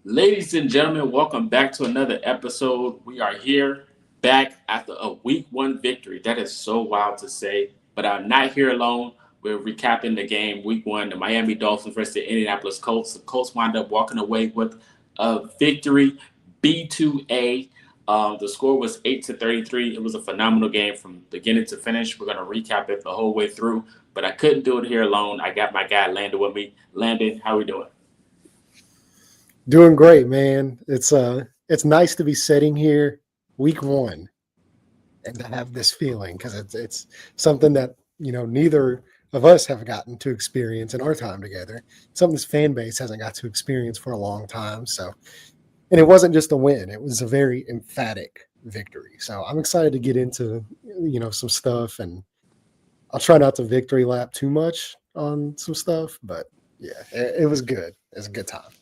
Ladies and gentlemen, welcome back to another episode. We are here back after a week one victory. That is so wild to say, but I'm not here alone. We're recapping the game week one, the Miami Dolphins versus the Indianapolis Colts. The Colts wind up walking away with a victory, B2A. The score was 8-33. It was a phenomenal game from beginning to finish. We're going to recap it the whole way through, but I couldn't do it here alone. I got my guy Landon with me. Landon, how we doing? Doing great, man. It's nice to be sitting here week one and to have this feeling because it's something that neither of us have gotten to experience in our time together. Something this fan base hasn't got to experience for a long time. So, and it wasn't just a win; it was a very emphatic victory. So I'm excited to get into some stuff, and I'll try not to victory lap too much on some stuff, but yeah, it was good. It was a good time.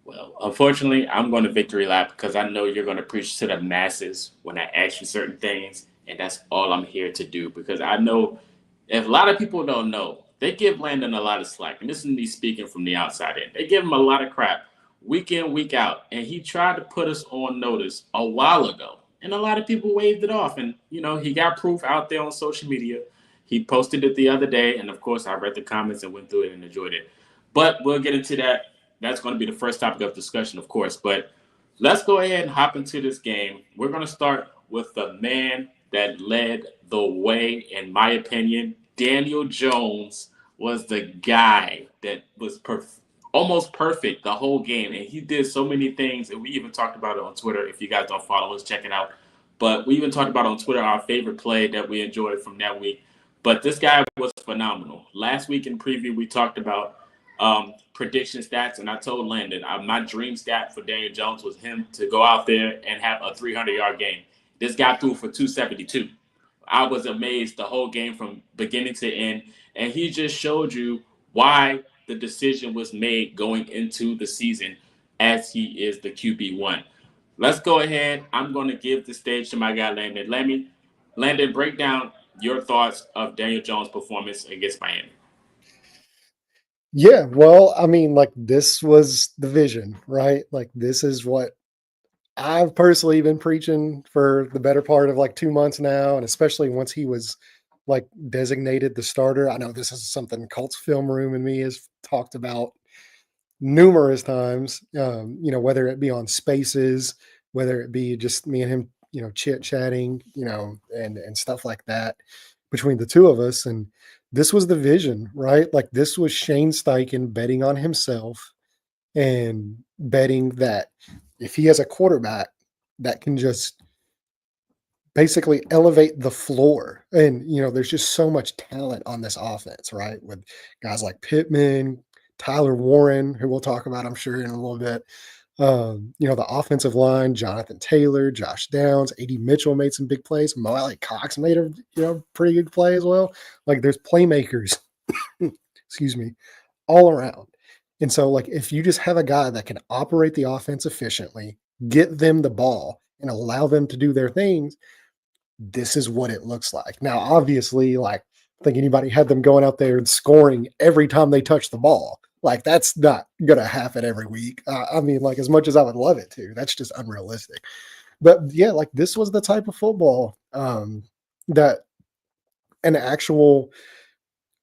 Well, unfortunately, I'm going to victory lap because I know you're going to preach to the masses when I ask you certain things, and that's all I'm here to do. Because I know if a lot of people don't know, they give Landon a lot of slack, and this is me speaking from the outside in. They give him a lot of crap week in, week out, and he tried to put us on notice a while ago, and a lot of people waved it off. And he got proof out there on social media. He posted it the other day, and of course, I read the comments and went through it and enjoyed it. But we'll get into that. That's going to be the first topic of discussion, of course. But let's go ahead and hop into this game. We're going to start with the man that led the way, in my opinion. Daniel Jones was the guy that was almost perfect the whole game. And he did so many things. And we even talked about it on Twitter. If you guys don't follow us, check it out. But we even talked about on Twitter our favorite play that we enjoyed from that week. But this guy was phenomenal. Last week in preview, we talked about prediction stats, and I told Landon my dream stat for Daniel Jones was him to go out there and have a 300-yard game. This guy threw for 272. I was amazed the whole game from beginning to end, and he just showed you why the decision was made going into the season as he is the QB1. Let's go ahead. I'm going to give the stage to my guy Landon. Landon, break down your thoughts of Daniel Jones' performance against Miami. Yeah, well, I mean, like this was the vision, right? Like this is what I've personally been preaching for the better part of like 2 months now, and especially once he was like designated the starter. I know this is something Colts film room and me has talked about numerous times. Whether it be on Spaces, whether it be just me and him, chit chatting, and stuff like that between the two of us. And this was the vision, right? Like this was Shane Steichen betting on himself and betting that if he has a quarterback that can just basically elevate the floor. And, there's just so much talent on this offense, right? With guys like Pittman, Tyler Warren, who we'll talk about, I'm sure, in a little bit. The offensive line, Jonathan Taylor, Josh Downs, A.D. Mitchell made some big plays. Mo Alley Cox made a pretty good play as well. Like there's playmakers, excuse me, all around. And so, like, if you just have a guy that can operate the offense efficiently, get them the ball, and allow them to do their things, this is what it looks like. Now, obviously, like, I think anybody had them going out there and scoring every time they touch the ball. Like, that's not going to happen every week. I mean, like, as much as I would love it to, that's just unrealistic. But yeah, like, this was the type of football that an actual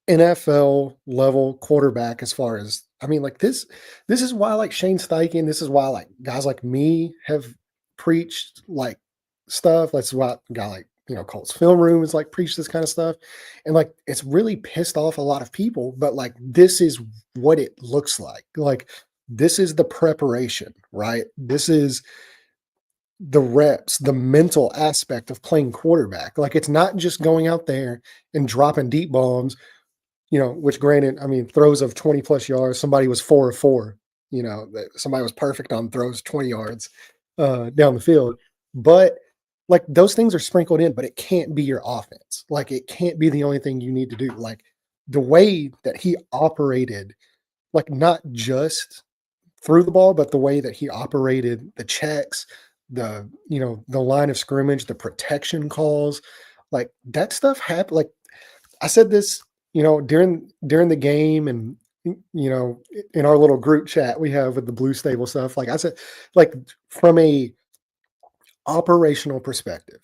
NFL level quarterback, as far as, I mean, like, this is why, like, Shane Steichen, this is why, like, guys like me have preached like stuff. That's why a guy like, Colts film room is like preach this kind of stuff. And like it's really pissed off a lot of people, but like this is what it looks like. Like this is the preparation, right? This is the reps, the mental aspect of playing quarterback. Like it's not just going out there and dropping deep bombs, which granted, I mean, throws of 20 plus yards, somebody was 4 of 4, somebody was perfect on throws 20 yards down the field. But like those things are sprinkled in, but it can't be your offense. Like it can't be the only thing you need to do. Like the way that he operated, like not just threw the ball, but the way that he operated the checks, the line of scrimmage, the protection calls, like that stuff happened. Like I said this, during the game, and in our little group chat we have with the Blue Stable stuff, like I said, like from a operational perspective,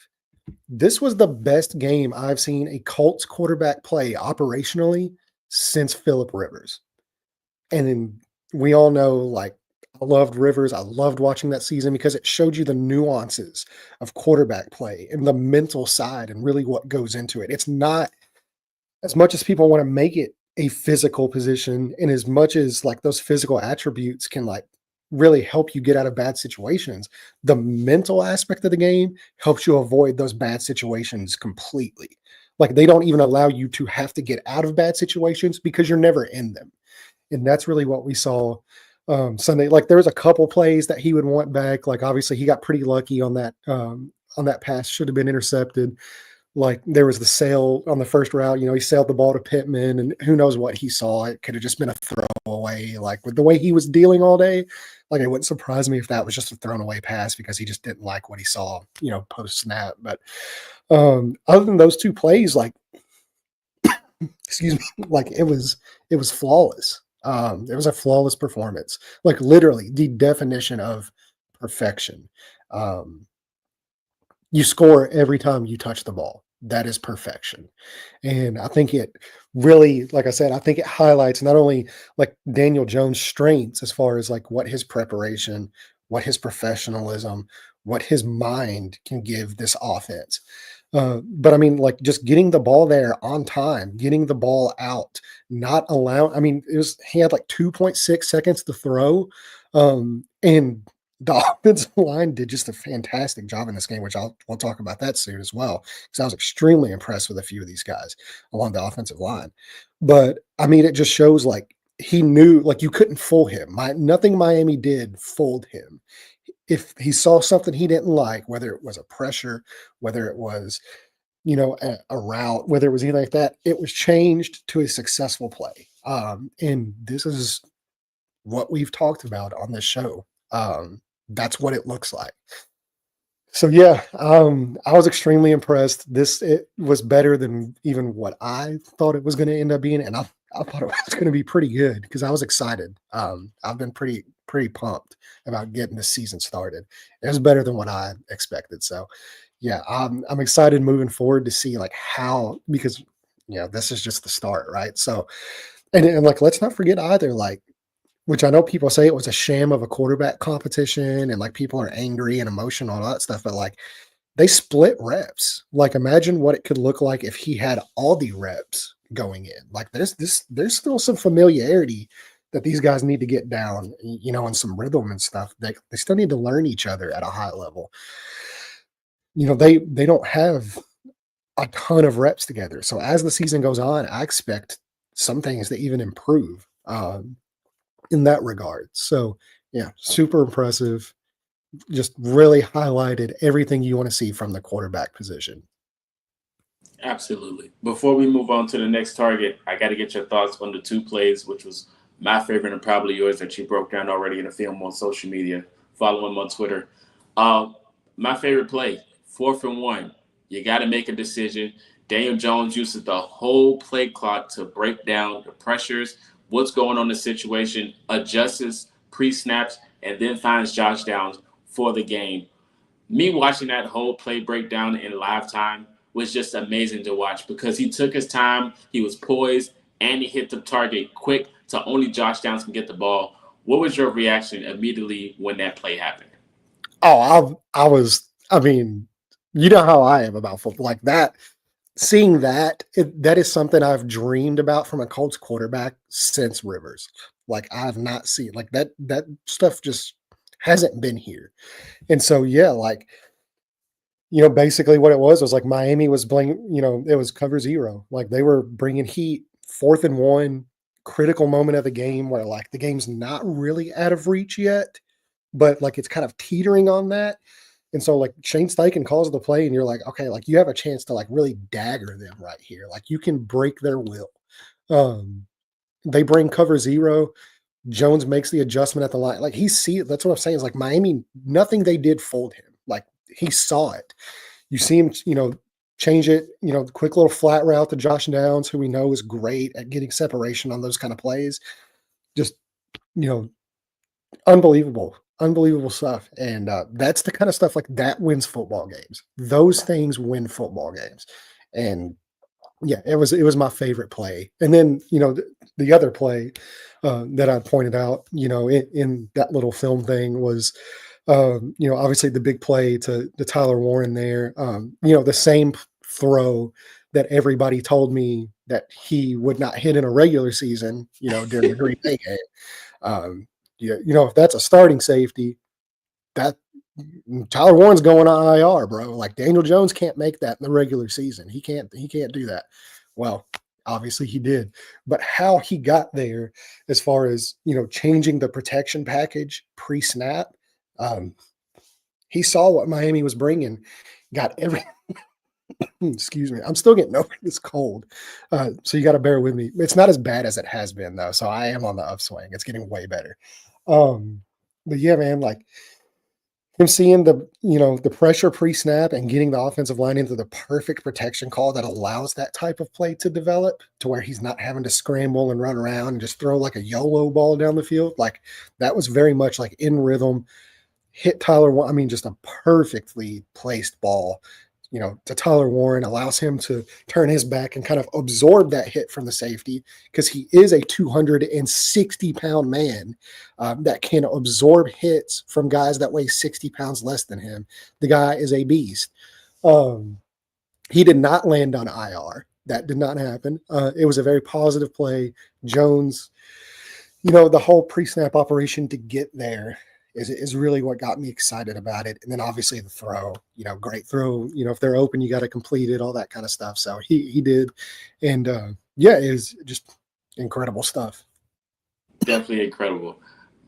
this was the best game I've seen a Colts quarterback play operationally since Philip Rivers. And then we all know, like, I loved Rivers. I loved watching that season because it showed you the nuances of quarterback play and the mental side and really what goes into it. It's not as much as people want to make it a physical position, and as much as like those physical attributes can like really help you get out of bad situations, the mental aspect of the game helps you avoid those bad situations completely. Like they don't even allow you to have to get out of bad situations because you're never in them. And that's really what we saw Sunday. Like there was a couple plays that he would want back. Like obviously he got pretty lucky on that pass, should have been intercepted. Like there was the sail on the first route, he sailed the ball to Pittman, and who knows what he saw. It could have just been a throwaway. Like with the way he was dealing all day, like it wouldn't surprise me if that was just a thrown away pass because he just didn't like what he saw, post snap. But other than those two plays, like excuse me, like it was flawless. It was a flawless performance, like literally the definition of perfection. Um, you score every time you touch the ball. That is perfection. And I think it really, like I said, I think it highlights not only like Daniel Jones' strengths as far as like what his preparation, what his professionalism, what his mind can give this offense. But I mean, like just getting the ball there on time, getting the ball out, not allow. I mean, he had like 2.6 seconds to throw. And the offensive line did just a fantastic job in this game, which we'll talk about that soon as well, because I was extremely impressed with a few of these guys along the offensive line. But I mean, it just shows like he knew, like you couldn't fool him. Nothing Miami did fooled him. If he saw something he didn't like, whether it was a pressure, whether it was a route, whether it was anything like that, it was changed to a successful play. And this is what we've talked about on this show. That's what it looks like. So yeah, I was extremely impressed. It was better than even what I thought it was going to end up being, and I thought it was going to be pretty good because I was excited. I've been pretty pumped about getting this season started. It was better than what I expected. So yeah, I'm excited moving forward to see like how, because this is just the start, right? So and like let's not forget either, like, which I know people say it was a sham of a quarterback competition and like people are angry and emotional and all that stuff, but like they split reps. Like imagine what it could look like if he had all the reps going in. Like there's still some familiarity that these guys need to get down, and some rhythm and stuff. They still need to learn each other at a high level. They don't have a ton of reps together. So as the season goes on, I expect some things to even improve. In that regard. So yeah, super impressive. Just really highlighted everything you want to see from the quarterback position. Absolutely. Before we move on to the next target, I got to get your thoughts on the two plays, which was my favorite and probably yours that you broke down already in the film on social media. Follow him on Twitter. Uh, my favorite play, 4th and 1. You got to make a decision. Daniel Jones uses the whole play clock to break down the pressures, what's going on in the situation, adjusts pre-snaps, and then finds Josh Downs for the game. Me watching that whole play breakdown in live time was just amazing to watch because he took his time, he was poised, and he hit the target quick to only Josh Downs can get the ball. What was your reaction immediately when that play happened? Oh, I mean, you know how I am about football. Like that, seeing that is something I've dreamed about from a Colts quarterback since Rivers. Like I've not seen like that stuff just hasn't been here. And so yeah, like basically what it was like Miami was playing, it was cover zero. Like they were bringing heat, 4th and 1, critical moment of the game where like the game's not really out of reach yet, but like it's kind of teetering on that. And so like Shane Steichen calls the play and you're like, okay, like you have a chance to like really dagger them right here. Like you can break their will. Um, they bring cover zero. Jones makes the adjustment at the line. Like that's what I'm saying is like Miami, nothing they did fooled him. Like he saw it. You see him, change it, quick little flat route to Josh Downs, who we know is great at getting separation on those kind of plays. just, you know, unbelievable stuff. And that's the kind of stuff like that wins football games. Those things win football games. And yeah, it was my favorite play. And then, the other play that I pointed out, in that little film thing was, obviously the big play to Tyler Warren there. The same throw that everybody told me that he would not hit in a regular season, during the Green Bay game. Yeah, if that's a starting safety, that Tyler Warren's going on IR, bro. Like Daniel Jones can't make that in the regular season. He can't do that. Well, obviously he did, but how he got there, as far as changing the protection package pre-snap, um, he saw what Miami was bringing, got every. Excuse me, I'm still getting over this cold, so you got to bear with me. It's not as bad as it has been though, so I am on the upswing. It's getting way better. But yeah, man, like him seeing the pressure pre-snap and getting the offensive line into the perfect protection call that allows that type of play to develop to where he's not having to scramble and run around and just throw like a YOLO ball down the field. Like that was very much like in rhythm, hit Tyler. I mean, just a perfectly placed ball, to Tyler Warren, allows him to turn his back and kind of absorb that hit from the safety, because he is a 260-pound man that can absorb hits from guys that weigh 60 pounds less than him. The guy is a beast. He did not land on IR. That did not happen. It was a very positive play. Jones, the whole pre-snap operation to get there is really what got me excited about it. And then obviously the throw, great throw. If they're open, you got to complete it, all that kind of stuff. So he did. And yeah, it was just incredible stuff. Definitely incredible.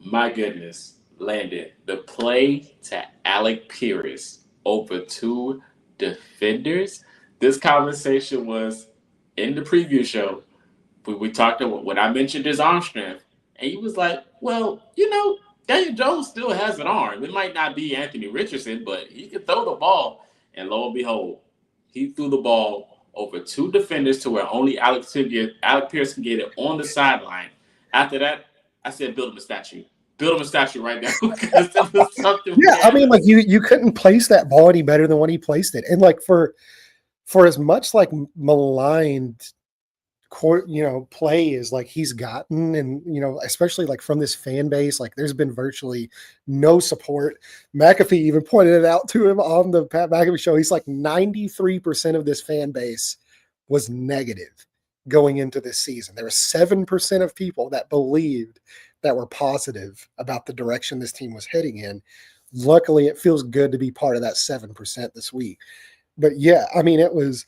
My goodness, Landon, the play to Alec Pierce over two defenders. This conversation was in the preview show. We talked about when I mentioned his arm strength, and he was like, "Well, Daniel Jones still has an arm. It might not be Anthony Richardson, but he can throw the ball." And lo and behold, he threw the ball over two defenders to where only Alec Pierce can get it on the sideline. After that, I said, "Build him a statue. Build him a statue right now," because it was something we Yeah, I had mean, to. like you couldn't place that ball any better than when he placed it. And like for as much like maligned play is like he's gotten, and especially like from this fan base, like there's been virtually no support. McAfee even pointed it out to him on the Pat McAfee show. He's like 93% of this fan base was negative going into this season. There was 7% of people that believed, that were positive about the direction this team was heading in. Luckily, it feels good to be part of that 7% this week. But yeah, I mean, it was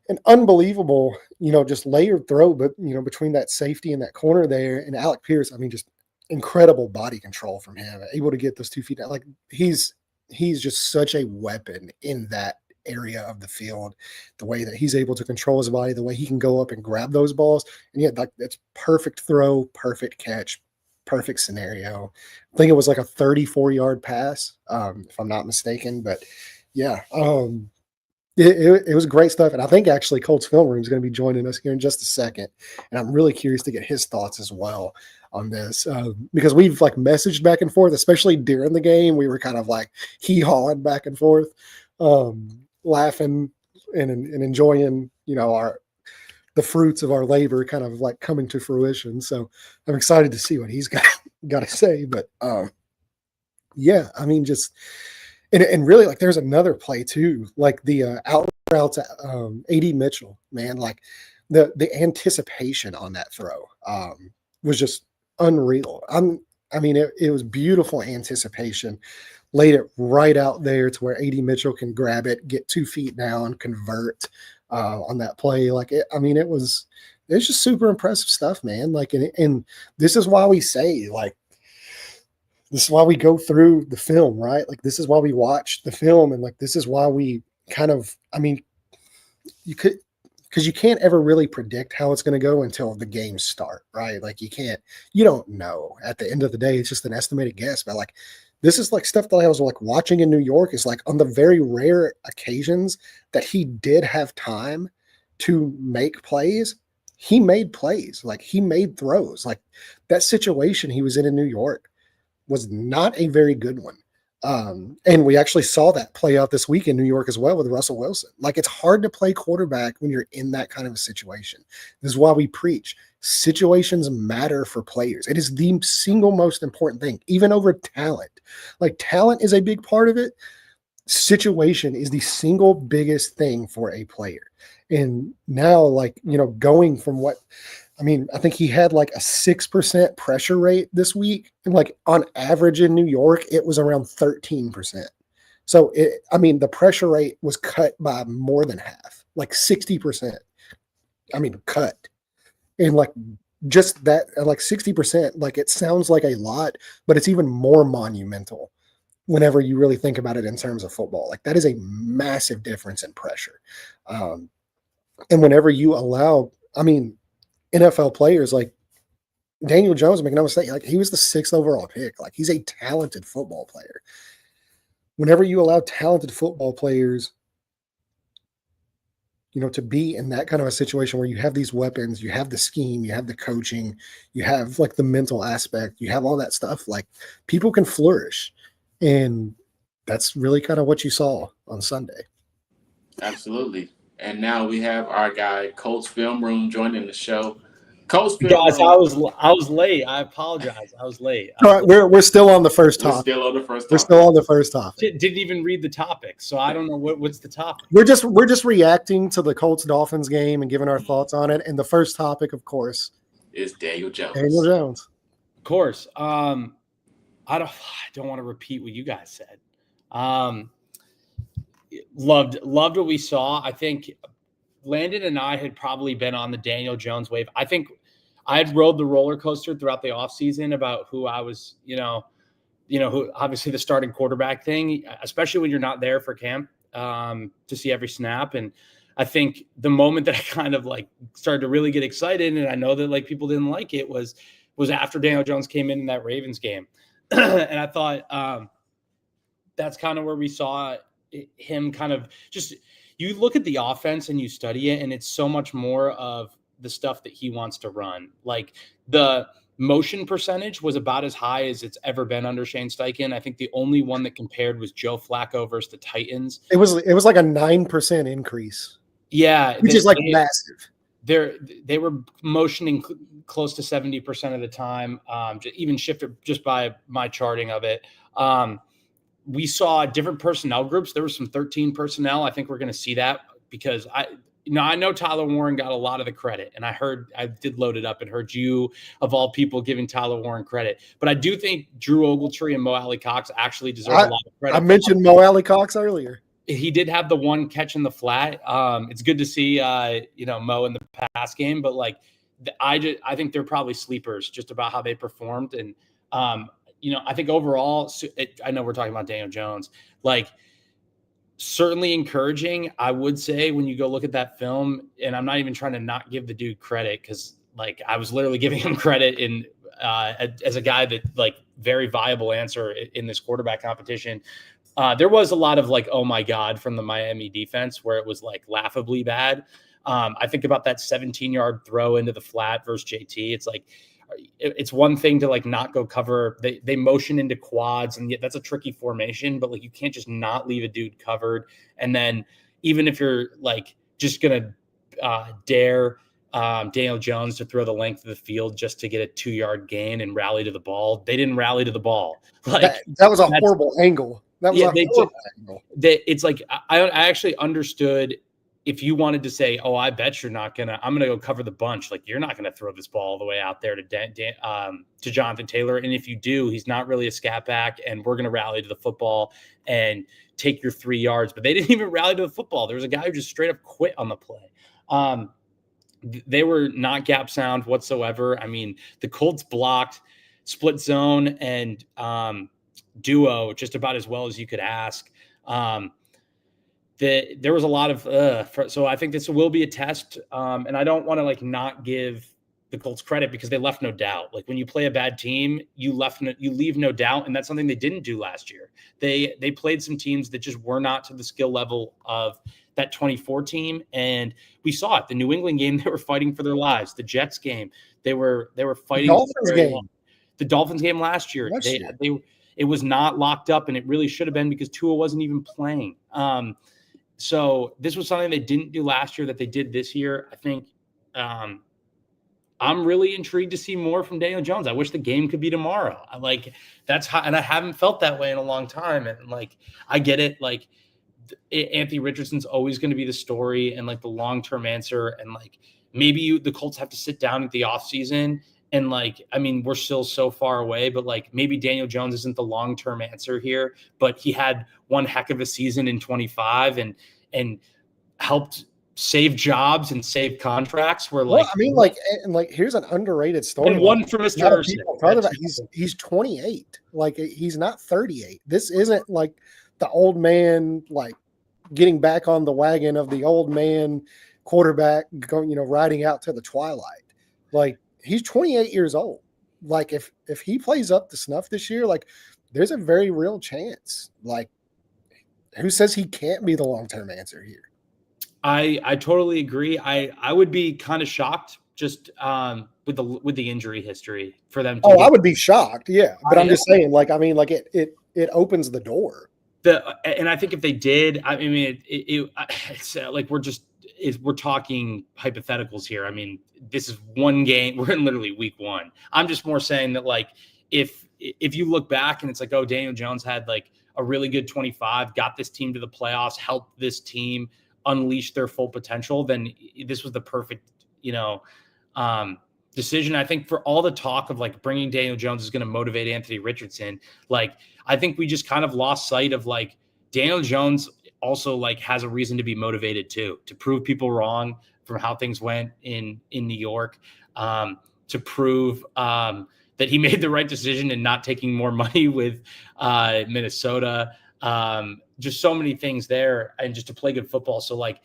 an unbelievable, just layered throw, but between that safety and that corner there, and Alec Pierce, I mean, just incredible body control from him, able to get those 2 feet down. Like he's just such a weapon in that area of the field, the way that he's able to control his body, the way he can go up and grab those balls. And yeah, like that's perfect throw, perfect catch, perfect scenario. I think it was like a 34-yard pass, if I'm not mistaken. But yeah, it was great stuff. And I think actually Colts Film Room is going to be joining us here in just a second. And I'm really curious to get his thoughts as well on this, because we've like messaged back and forth, especially during the game. We were kind of like hee-hawing back and forth, laughing and enjoying, the fruits of our labor kind of like coming to fruition. So I'm excited to see what he's got to say. But yeah, I mean, just and really, like, there's another play too, like the out routes, AD Mitchell, man, like the anticipation on that throw was just unreal. I mean, it was beautiful anticipation. Laid it right out there to where AD Mitchell can grab it, get 2 feet down, convert on that play. Like, I mean, it's just super impressive stuff, man. Like, and this is why we say, like, this is why we go through the film, right? Like, this is why we watch the film, and like, this is why we kind of, I mean, you could, because you can't ever really predict how it's going to go until the games start, right? Like, you don't know. At the end of the day, it's just an estimated guess. But like, this is like stuff that I was like watching in New York, is like on the very rare occasions that he did have time to make plays, he made plays, like he made throws. Like that situation he was in New York was not a very good one. And we actually saw that play out this week in New York as well with Russell Wilson. Like it's hard to play quarterback when you're in that kind of a situation. This is why we preach situations matter for players. It is the single most important thing, even over talent. Like talent is a big part of it. Situation is the single biggest thing for a player. And now, like, going from what I think he had like a 6% pressure rate this week. And like on average in New York, it was around 13%. So the pressure rate was cut by more than half, like 60%. Cut. And like just that, like 60%, like it sounds like a lot, but it's even more monumental whenever you really think about it in terms of football. Like that is a massive difference in pressure. And whenever you allow, NFL players like Daniel Jones, make no mistake, like he was the 6th overall pick. Like he's a talented football player. Whenever you allow talented football players, to be in that kind of a situation where you have these weapons, you have the scheme, you have the coaching, you have like the mental aspect, you have all that stuff, like people can flourish. And that's really kind of what you saw on Sunday. Absolutely. And now we have our guy, Colts Film Room, joining the show. Colts Film Guys, Room. I was late. I apologize. I was late. All right, we're still on the first topic. We're still on the first topic. We're still on the first topic. Didn't even read the topic, so I don't know what's the topic. We're just reacting to the Colts Dolphins game and giving our thoughts on it. And the first topic, of course, is Daniel Jones. Daniel Jones. Of course. I don't want to repeat what you guys said. Loved what we saw. I think Landon and I had probably been on the Daniel Jones wave. I think I had rode the roller coaster throughout the offseason about who I was, who obviously the starting quarterback thing, especially when you're not there for camp to see every snap. And I think the moment that I kind of like started to really get excited, and I know that like people didn't like it, was after Daniel Jones came in that Ravens game. And I thought that's kind of where we saw him kind of just – you look at the offense and you study it, and it's so much more of the stuff that he wants to run. Like the motion percentage was about as high as it's ever been under Shane Steichen. I think the only one that compared was Joe Flacco versus the Titans. It was like a 9% increase. Yeah. Which is like massive. They were motioning close to 70% of the time, even shifted just by my charting of it. We saw different personnel groups. There were some 13 personnel. I think we're going to see that because I know Tyler Warren got a lot of the credit, and I did load it up and heard you of all people giving Tyler Warren credit. But I do think Drew Ogletree and Mo Alley-Cox actually deserve a lot of credit. I mentioned Mo Alley-Cox earlier. He did have the one catch in the flat. It's good to see, Mo in the pass game, but like I think they're probably sleepers just about how they performed. And, I think overall, I know we're talking about Daniel Jones, like certainly encouraging. I would say when you go look at that film, and I'm not even trying to not give the dude credit, because like I was literally giving him credit in as a guy that like very viable answer in this quarterback competition. There was a lot of like, oh my God, from the Miami defense where it was like laughably bad. I think about that 17-yard throw into the flat versus JT. It's like, it's one thing to like not go cover. They motion into quads, and yet that's a tricky formation, but like you can't just not leave a dude covered. And then even if you're like just going to dare Daniel Jones to throw the length of the field just to get a 2-yard gain and rally to the ball, they didn't rally to the ball. Like that was a horrible angle. That was a horrible angle. It's like I actually understood if you wanted to say, oh, I bet I'm going to go cover the bunch. Like you're not going to throw this ball all the way out there to Jonathan Taylor. And if you do, he's not really a scat back, and we're going to rally to the football and take your 3 yards. But they didn't even rally to the football. There was a guy who just straight up quit on the play. They were not gap sound whatsoever. I mean, the Colts blocked split zone and duo just about as well as you could ask. There was a lot of so I think this will be a test, and I don't want to like not give the Colts credit because they left no doubt. Like when you play a bad team, you leave no doubt, and that's something they didn't do last year. They played some teams that just were not to the skill level of that 24 team. And we saw it. The New England game, they were fighting for their lives. The Jets game, they were fighting. Dolphins game. Long. The Dolphins game last year. It was not locked up, and it really should have been because Tua wasn't even playing. So this was something they didn't do last year that they did this year. I think I'm really intrigued to see more from Daniel Jones. I wish the game could be tomorrow. That's how, and I haven't felt that way in a long time. And like, I get it. Like, Anthony Richardson's always going to be the story and like the long-term answer. And like, maybe the Colts have to sit down at the offseason. And like, I mean, we're still so far away, but like maybe Daniel Jones isn't the long-term answer here, but he had one heck of a season in 25 and helped save jobs and save contracts. Where like, well, I mean, like, and like, here's an underrated story. And one for Mr. He's 28. Like, he's not 38. This isn't like the old man, like getting back on the wagon of the old man quarterback going, riding out to the twilight. Like, he's 28 years old. Like, if he plays up to snuff this year, like, there's a very real chance. Like, who says he can't be the long-term answer here? I totally agree. I would be kind of shocked just with the injury history for them. I would be shocked. Yeah. But I'm just saying, like, I mean, like it opens the door. And I think if they did, I mean, it's like we're talking hypotheticals here. I mean, this is one game. We're in literally week 1. I'm just more saying that, like, if you look back and it's like, oh, Daniel Jones had like a really good 25, got this team to the playoffs, helped this team unleash their full potential, then this was the perfect, decision. I think for all the talk of like bringing Daniel Jones is going to motivate Anthony Richardson, like, I think we just kind of lost sight of like Daniel Jones also like has a reason to be motivated too, to prove people wrong from how things went in New York, to prove that he made the right decision in not taking more money with Minnesota. Just so many things there, and just to play good football. So like,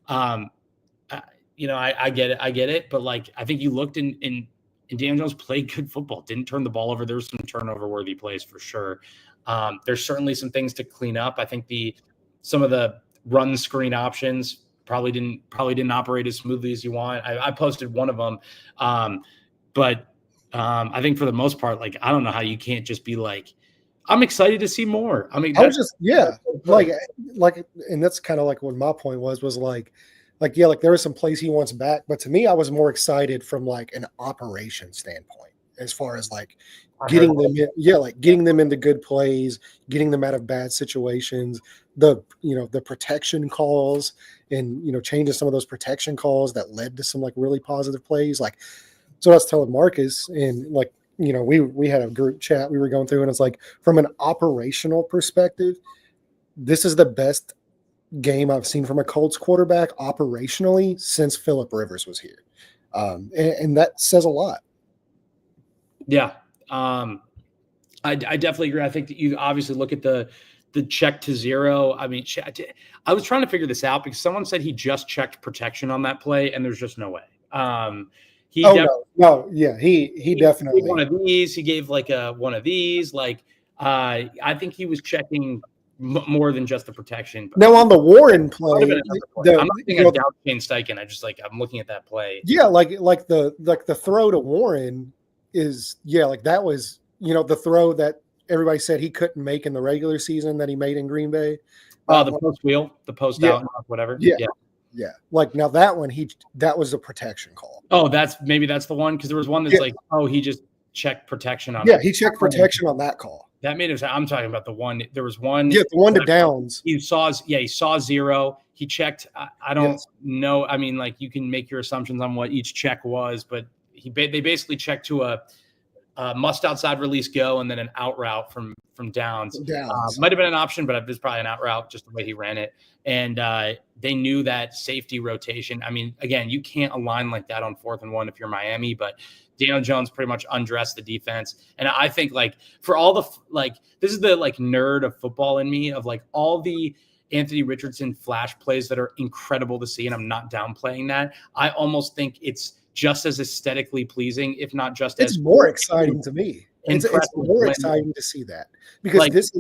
I get it. But like, I think you looked in Daniel Jones played good football, didn't turn the ball over. There was some turnover worthy plays for sure. There's certainly some things to clean up. I think some of the run screen options probably didn't operate as smoothly as you want. I posted one of them. But I think for the most part, like, I don't know how you can't just be like, I'm excited to see more. I mean, like, and that's kind of like what my point was like, there were some plays he wants back, but to me, I was more excited from like an operation standpoint, as far as like getting them into good plays, getting them out of bad situations, the protection calls, and changing some of those protection calls that led to some like really positive plays. Like, so I was telling Marcus, and like, we had a group chat we were going through, and it's like, from an operational perspective, this is the best game I've seen from a Colts quarterback operationally since Phillip Rivers was here. And that says a lot. Yeah. I definitely agree. I think that you obviously look at the check to zero. I mean, I was trying to figure this out because someone said he just checked protection on that play, and there's just no way. He definitely gave one of these. He gave like one of these. Like, I think he was checking more than just the protection. But now on the Warren play, I'm not thinking of Shane Steichen. I'm looking at that play. Yeah, like the throw to Warren is that was the throw that everybody said he couldn't make in the regular season that he made in Green Bay. The post out, whatever. Yeah. Like, now that one, that was a protection call. Oh, that's the one, because there was one that's like, oh, he just checked protection on. Yeah, he checked protection on that call. That made it. I'm talking about the one. There was one. Yeah, the one to Downs. He saw zero. He checked. I don't know. I mean, like, you can make your assumptions on what each check was, but they basically checked to a must outside release go, and then an out route from Downs. Might have been an option, but it's probably an out route just the way he ran it. And they knew that safety rotation. I mean, again, you can't align like that on 4th and 1 if you're Miami, but Daniel Jones pretty much undressed the defense. And I think, like, for all the this is the like nerd of football in me, of like all the Anthony Richardson flash plays that are incredible to see, and I'm not downplaying that. I almost think it's just as aesthetically pleasing, if not just it's as more exciting to me. it's impressive more when, exciting to see that, because like, this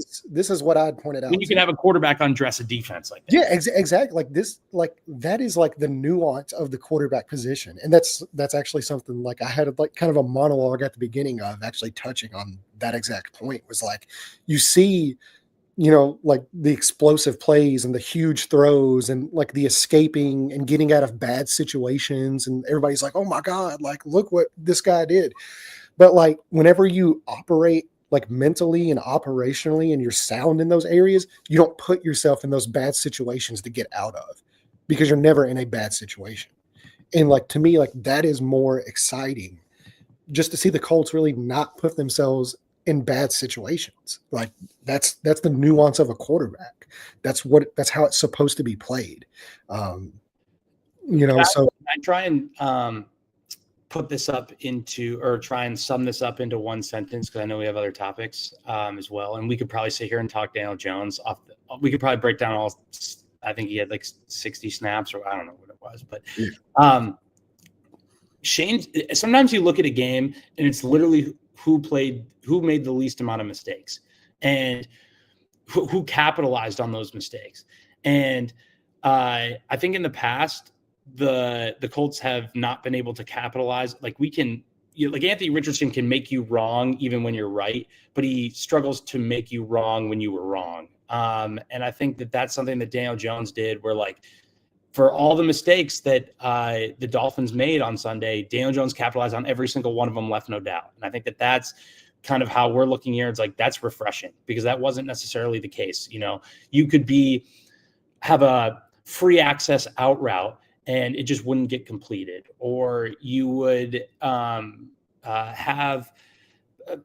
is what I'd pointed out. when you can have a quarterback undress a defense like that. Yeah, exactly. Like this, like that is like the nuance of the quarterback position, and that's actually something like I had like kind of a monologue at the beginning of actually touching on that exact point. Was like you see, like the explosive plays and the huge throws and like the escaping and getting out of bad situations, and everybody's like, "Oh my God, like look what this guy did." But like whenever you operate like mentally and operationally and you're sound in those areas, you don't put yourself in those bad situations to get out of, because you're never in a bad situation. And like to me, like that is more exciting, just to see the Colts really not put themselves in bad situations. Like that's the nuance of a quarterback. That's how it's supposed to be played. So I try and put this up into, or try and sum this up into one sentence, because I know we have other topics as well, and we could probably sit here and talk Daniel Jones we could probably break down all. I think he had like 60 snaps, or I don't know what it was, but Shane. Sometimes you look at a game and it's literally who made the least amount of mistakes, and who capitalized on those mistakes. And I think in the past, the Colts have not been able to capitalize. Like like Anthony Richardson can make you wrong even when you're right, but he struggles to make you wrong when you were wrong. And I think that's something that Daniel Jones did, where like for all the mistakes that the Dolphins made on Sunday, Daniel Jones capitalized on every single one of them, left no doubt. And I think that's kind of how we're looking here. It's like, that's refreshing, because that wasn't necessarily the case. You could have a free access out route and it just wouldn't get completed, or you would have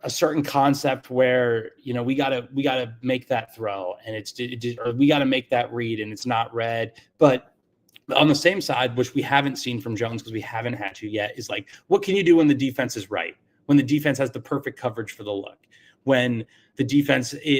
a certain concept where we gotta make that throw, and or we gotta make that read and it's not read. But on the same side, which we haven't seen from Jones because we haven't had to yet, is like, what can you do when the defense is right? When the defense has the perfect coverage for the look, when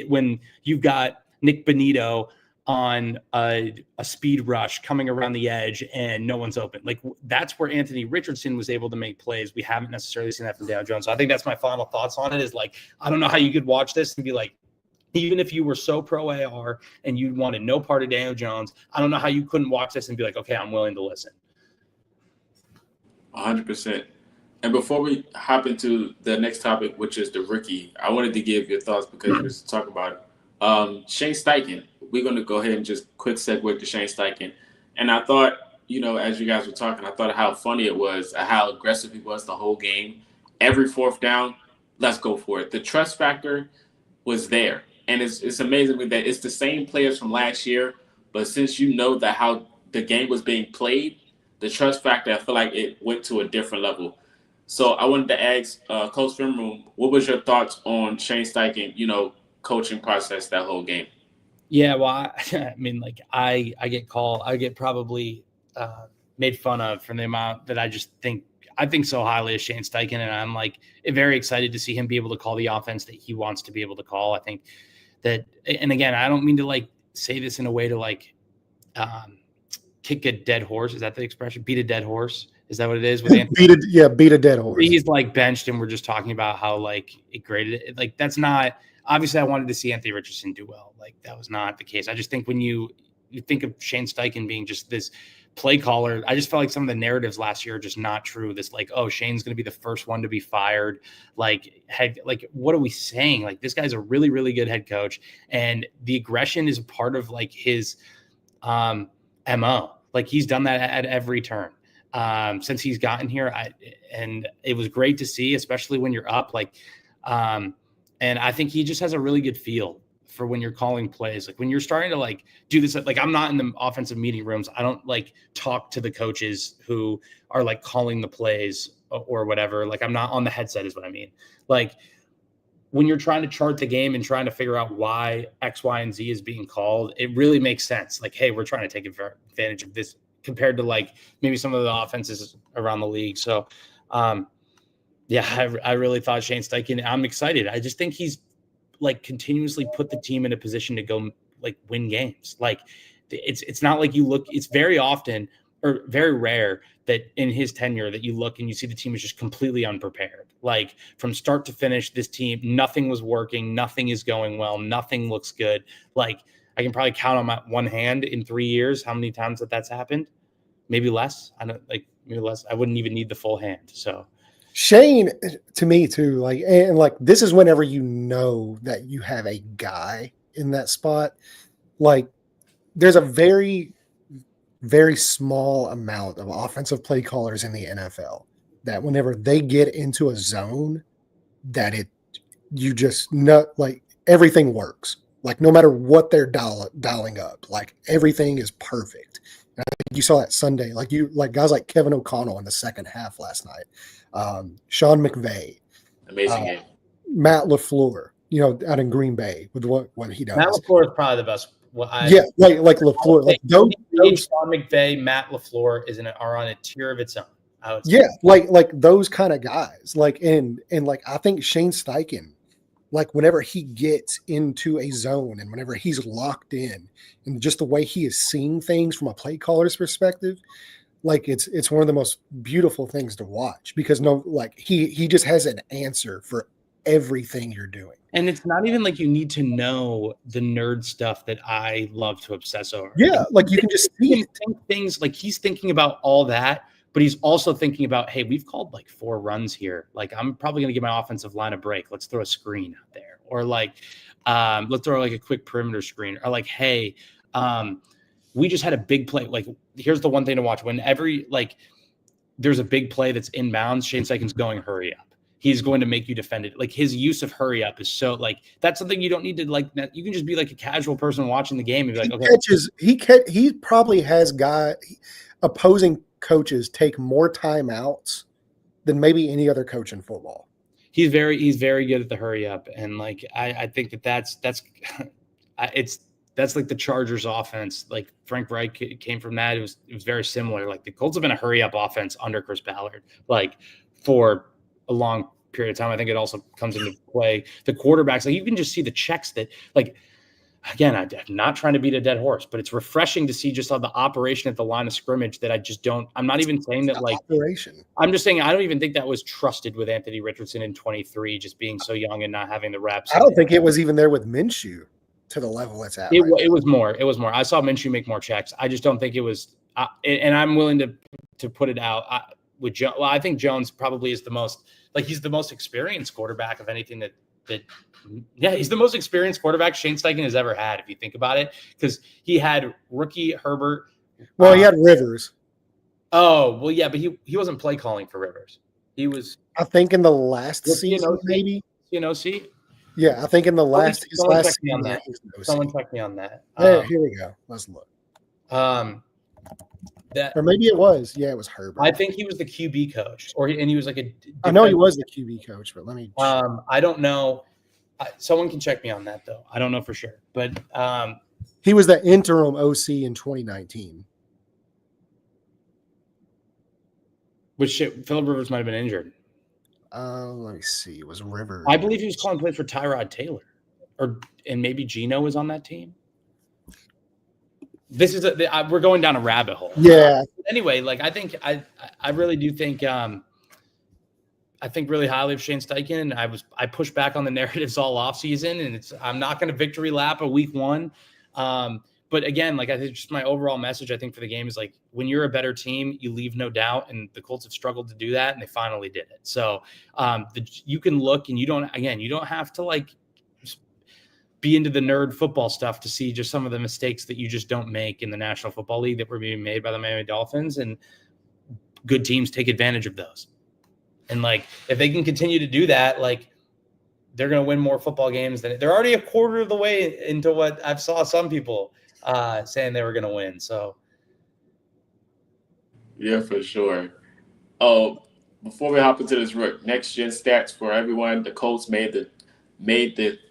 when you've got Nick Bonito on a speed rush coming around the edge and no one's open. Like that's where Anthony Richardson was able to make plays. We haven't necessarily seen that from Daniel Jones. So I think that's my final thoughts on it, is like, I don't know how you could watch this and be like, even if you were so pro AR and you wanted no part of Daniel Jones, I don't know how you couldn't watch this and be like, okay, I'm willing to listen. 100%. And before we hop into the next topic, which is the rookie, I wanted to give your thoughts because you was talking about Shane Steichen. We're going to go ahead and just quick segue to Shane Steichen. And I thought, as you guys were talking, I thought how funny it was, how aggressive he was the whole game. Every fourth down, let's go for it. The trust factor was there. And it's amazing that it's the same players from last year, but since that how the game was being played, the trust factor, I feel like it went to a different level. So I wanted to ask Coach Film Room, what was your thoughts on Shane Steichen, coaching process that whole game? Yeah, well, I mean, like I get probably made fun of for the amount that I think so highly of Shane Steichen, and I'm like very excited to see him be able to call the offense that he wants to be able to call. I think that, and again, I don't mean to like say this in a way to like kick a dead horse. Is that the expression? Beat a dead horse? Is that what it is? With beat a dead horse. He's like benched, and we're just talking about how like it graded it. Like that's not. Obviously, I wanted to see Anthony Richardson do well. Like that was not the case. I just think when you think of Shane Steichen being just this play caller, I just felt like some of the narratives last year are just not true. This like, oh, Shane's going to be the first one to be fired. Like, what are we saying? Like, this guy's a really, really good head coach, and the aggression is part of like his MO. Like he's done that at every turn since he's gotten here. And it was great to see, especially when you're up. Like, and I think he just has a really good feel for when you're calling plays. Like when you're starting to like do this, like I'm not in the offensive meeting rooms. I don't like talk to the coaches who are like calling the plays or whatever. Like I'm not on the headset is what I mean. Like when you're trying to chart the game and trying to figure out why X, Y, and Z is being called, it really makes sense. Like, hey, we're trying to take advantage of this compared to like maybe some of the offenses around the league. So, yeah, I really thought Shane Steichen, I'm excited. I just think he's like continuously put the team in a position to go like win games. Like it's not like it's very often or very rare that in his tenure that you look and you see the team is just completely unprepared. Like from start to finish, this team, nothing was working. Nothing is going well. Nothing looks good. Like I can probably count on my one hand in 3 years how many times that's happened. Maybe less. I don't like maybe less. I wouldn't even need the full hand. So Shane, to me too, like, and like this is whenever you know that you have a guy in that spot. Like there's a very, very small amount of offensive play callers in the NFL that whenever they get into a zone, that you just know, like everything works. Like no matter what they're dialing up, like everything is perfect. And I think you saw that Sunday, like guys like Kevin O'Connell in the second half last night, Sean McVay, Amazing game. Matt LaFleur, out in Green Bay with what he does. Matt LaFleur is probably the best. Like LaFleur, like those Sean McVay, Matt LaFleur are on a tier of its own. I would say. Yeah, like those kind of guys. Like and like I think Shane Steichen, like whenever he gets into a zone and whenever he's locked in, and just the way he is seeing things from a play caller's perspective, like it's one of the most beautiful things to watch because he just has an answer for everything you're doing. And it's not even like you need to know the nerd stuff that I love to obsess over. Yeah, like you can just see things like he's thinking about all that, but he's also thinking about, hey, we've called like 4 runs here. Like I'm probably going to give my offensive line a break. Let's throw a screen out there, or like let's throw like a quick perimeter screen, or like, hey, we just had a big play. Like here's the one thing to watch: whenever there's a big play that's inbounds, Shane Steichen's going hurry up. He's going to make you defend it. Like his use of hurry up is so like that's something you don't need to like. You can just be like a casual person watching the game and be like, okay. He probably has opposing coaches take more timeouts than maybe any other coach in football. He's very good at the hurry up, and like I think that's like the Chargers offense. Like Frank Reich came from that. It was very similar. Like the Colts have been a hurry up offense under Chris Ballard, like for a long period of time. I think it also comes into play. The quarterbacks, like you can just see the checks that, like, again, I'm not trying to beat a dead horse, but it's refreshing to see just how the operation at the line of scrimmage that I just don't. I'm not even saying that like operation. I'm just saying I don't even think that was trusted with Anthony Richardson in 23, just being so young and not having the reps. I don't think it was even there with Minshew to the level it's at. It was more. It was more. I saw Minshew make more checks. I just don't think it was. And I'm willing to put it out with Jones. Well, I think Jones probably is the most. Like he's the most experienced quarterback of anything he's the most experienced quarterback Shane Steichen has ever had, if you think about it, because he had rookie Herbert. Well, he had Rivers. Oh, well, yeah, but he wasn't play calling for Rivers. He was, I think, in the last season, maybe. CNOC? Yeah, I think in the last Someone season. Someone check me on that. Here we go. Let's look. Or maybe it was. Yeah, it was Herbert. I think he was the QB coach, and he was like I know he was the QB coach, but let me. I don't know. Someone can check me on that though. I don't know for sure, but he was the interim OC in 2019. Which Phillip Rivers might have been injured. Let me see. It was Rivers. I believe he was calling plays for Tyrod Taylor, and maybe Geno was on that team. This is we're going down a rabbit hole. Yeah. Anyway, like I think I really do think I think really highly of Shane Steichen, and I pushed back on the narratives all off season, and I'm not going to victory lap a week 1. But again, like I think just my overall message I think for the game is like when you're a better team, you leave no doubt, and the Colts have struggled to do that, and they finally did it. So you can look, and you don't have to like be into the nerd football stuff to see just some of the mistakes that you just don't make in the National Football League that were being made by the Miami Dolphins, and good teams take advantage of those. And like, if they can continue to do that, like they're going to win more football games than they're already a quarter of the way into what I've saw some people saying they were going to win. So. Yeah, for sure. Oh, before we hop into this, Rick, next gen stats for everyone. The Colts made the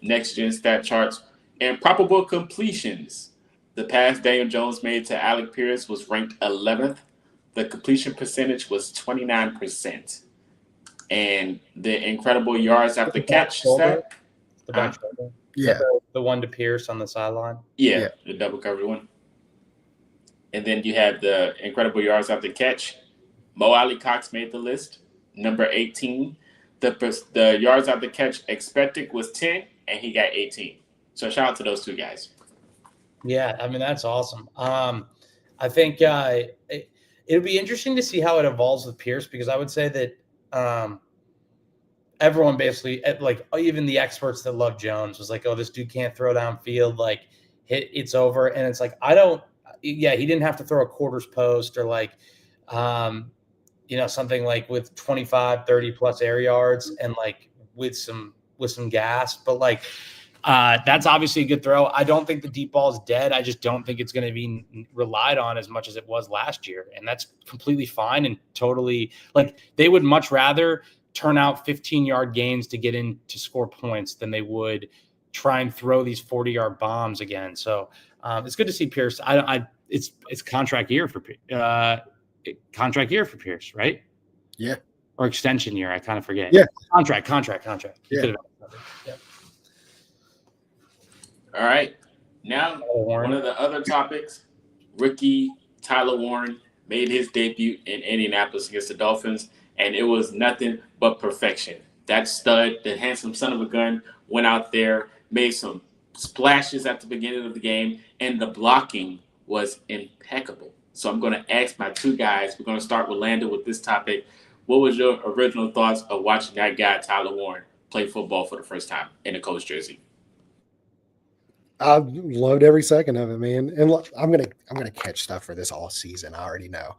next gen stat charts and probable completions. The pass Daniel Jones made to Alec Pierce was ranked 11th. The completion percentage was 29%. And the incredible yards after catch stat. The back shoulder. Yeah. The one to Pierce on the sideline. Yeah, the double covered one. And then you have the incredible yards after catch. Mo Ali Cox made the list, number 18. The yards after catch expected was 10, and he got 18. So shout out to those two guys. Yeah, I mean, that's awesome. I think it'll be interesting to see how it evolves with Pierce, because I would say that everyone basically, like even the experts that love Jones, was like, oh, this dude can't throw downfield, like it's over. And it's like, he didn't have to throw a quarters post or like, something like with 25, 30 plus air yards and like with some gas, but like, that's obviously a good throw. I don't think the deep ball is dead. I just don't think it's going to be relied on as much as it was last year. And that's completely fine and totally, like, they would much rather turn out 15-yard gains to get in to score points than they would try and throw these 40-yard bombs again. So it's good to see Pierce. It's contract year for Pierce, right? Yeah. Or extension year. I kind of forget. Yeah. Contract. Yeah. All right. Now, one of the other topics, rookie Tyler Warren made his debut in Indianapolis against the Dolphins, and it was nothing but perfection. That stud, the handsome son of a gun, went out there, made some splashes at the beginning of the game, and the blocking was impeccable. So I'm going to ask my two guys. We're going to start with Lando with this topic. What was your original thoughts of watching that guy, Tyler Warren, play football for the first time in a Colts jersey? I loved every second of it, man. And I'm gonna catch stuff for this all season. I already know.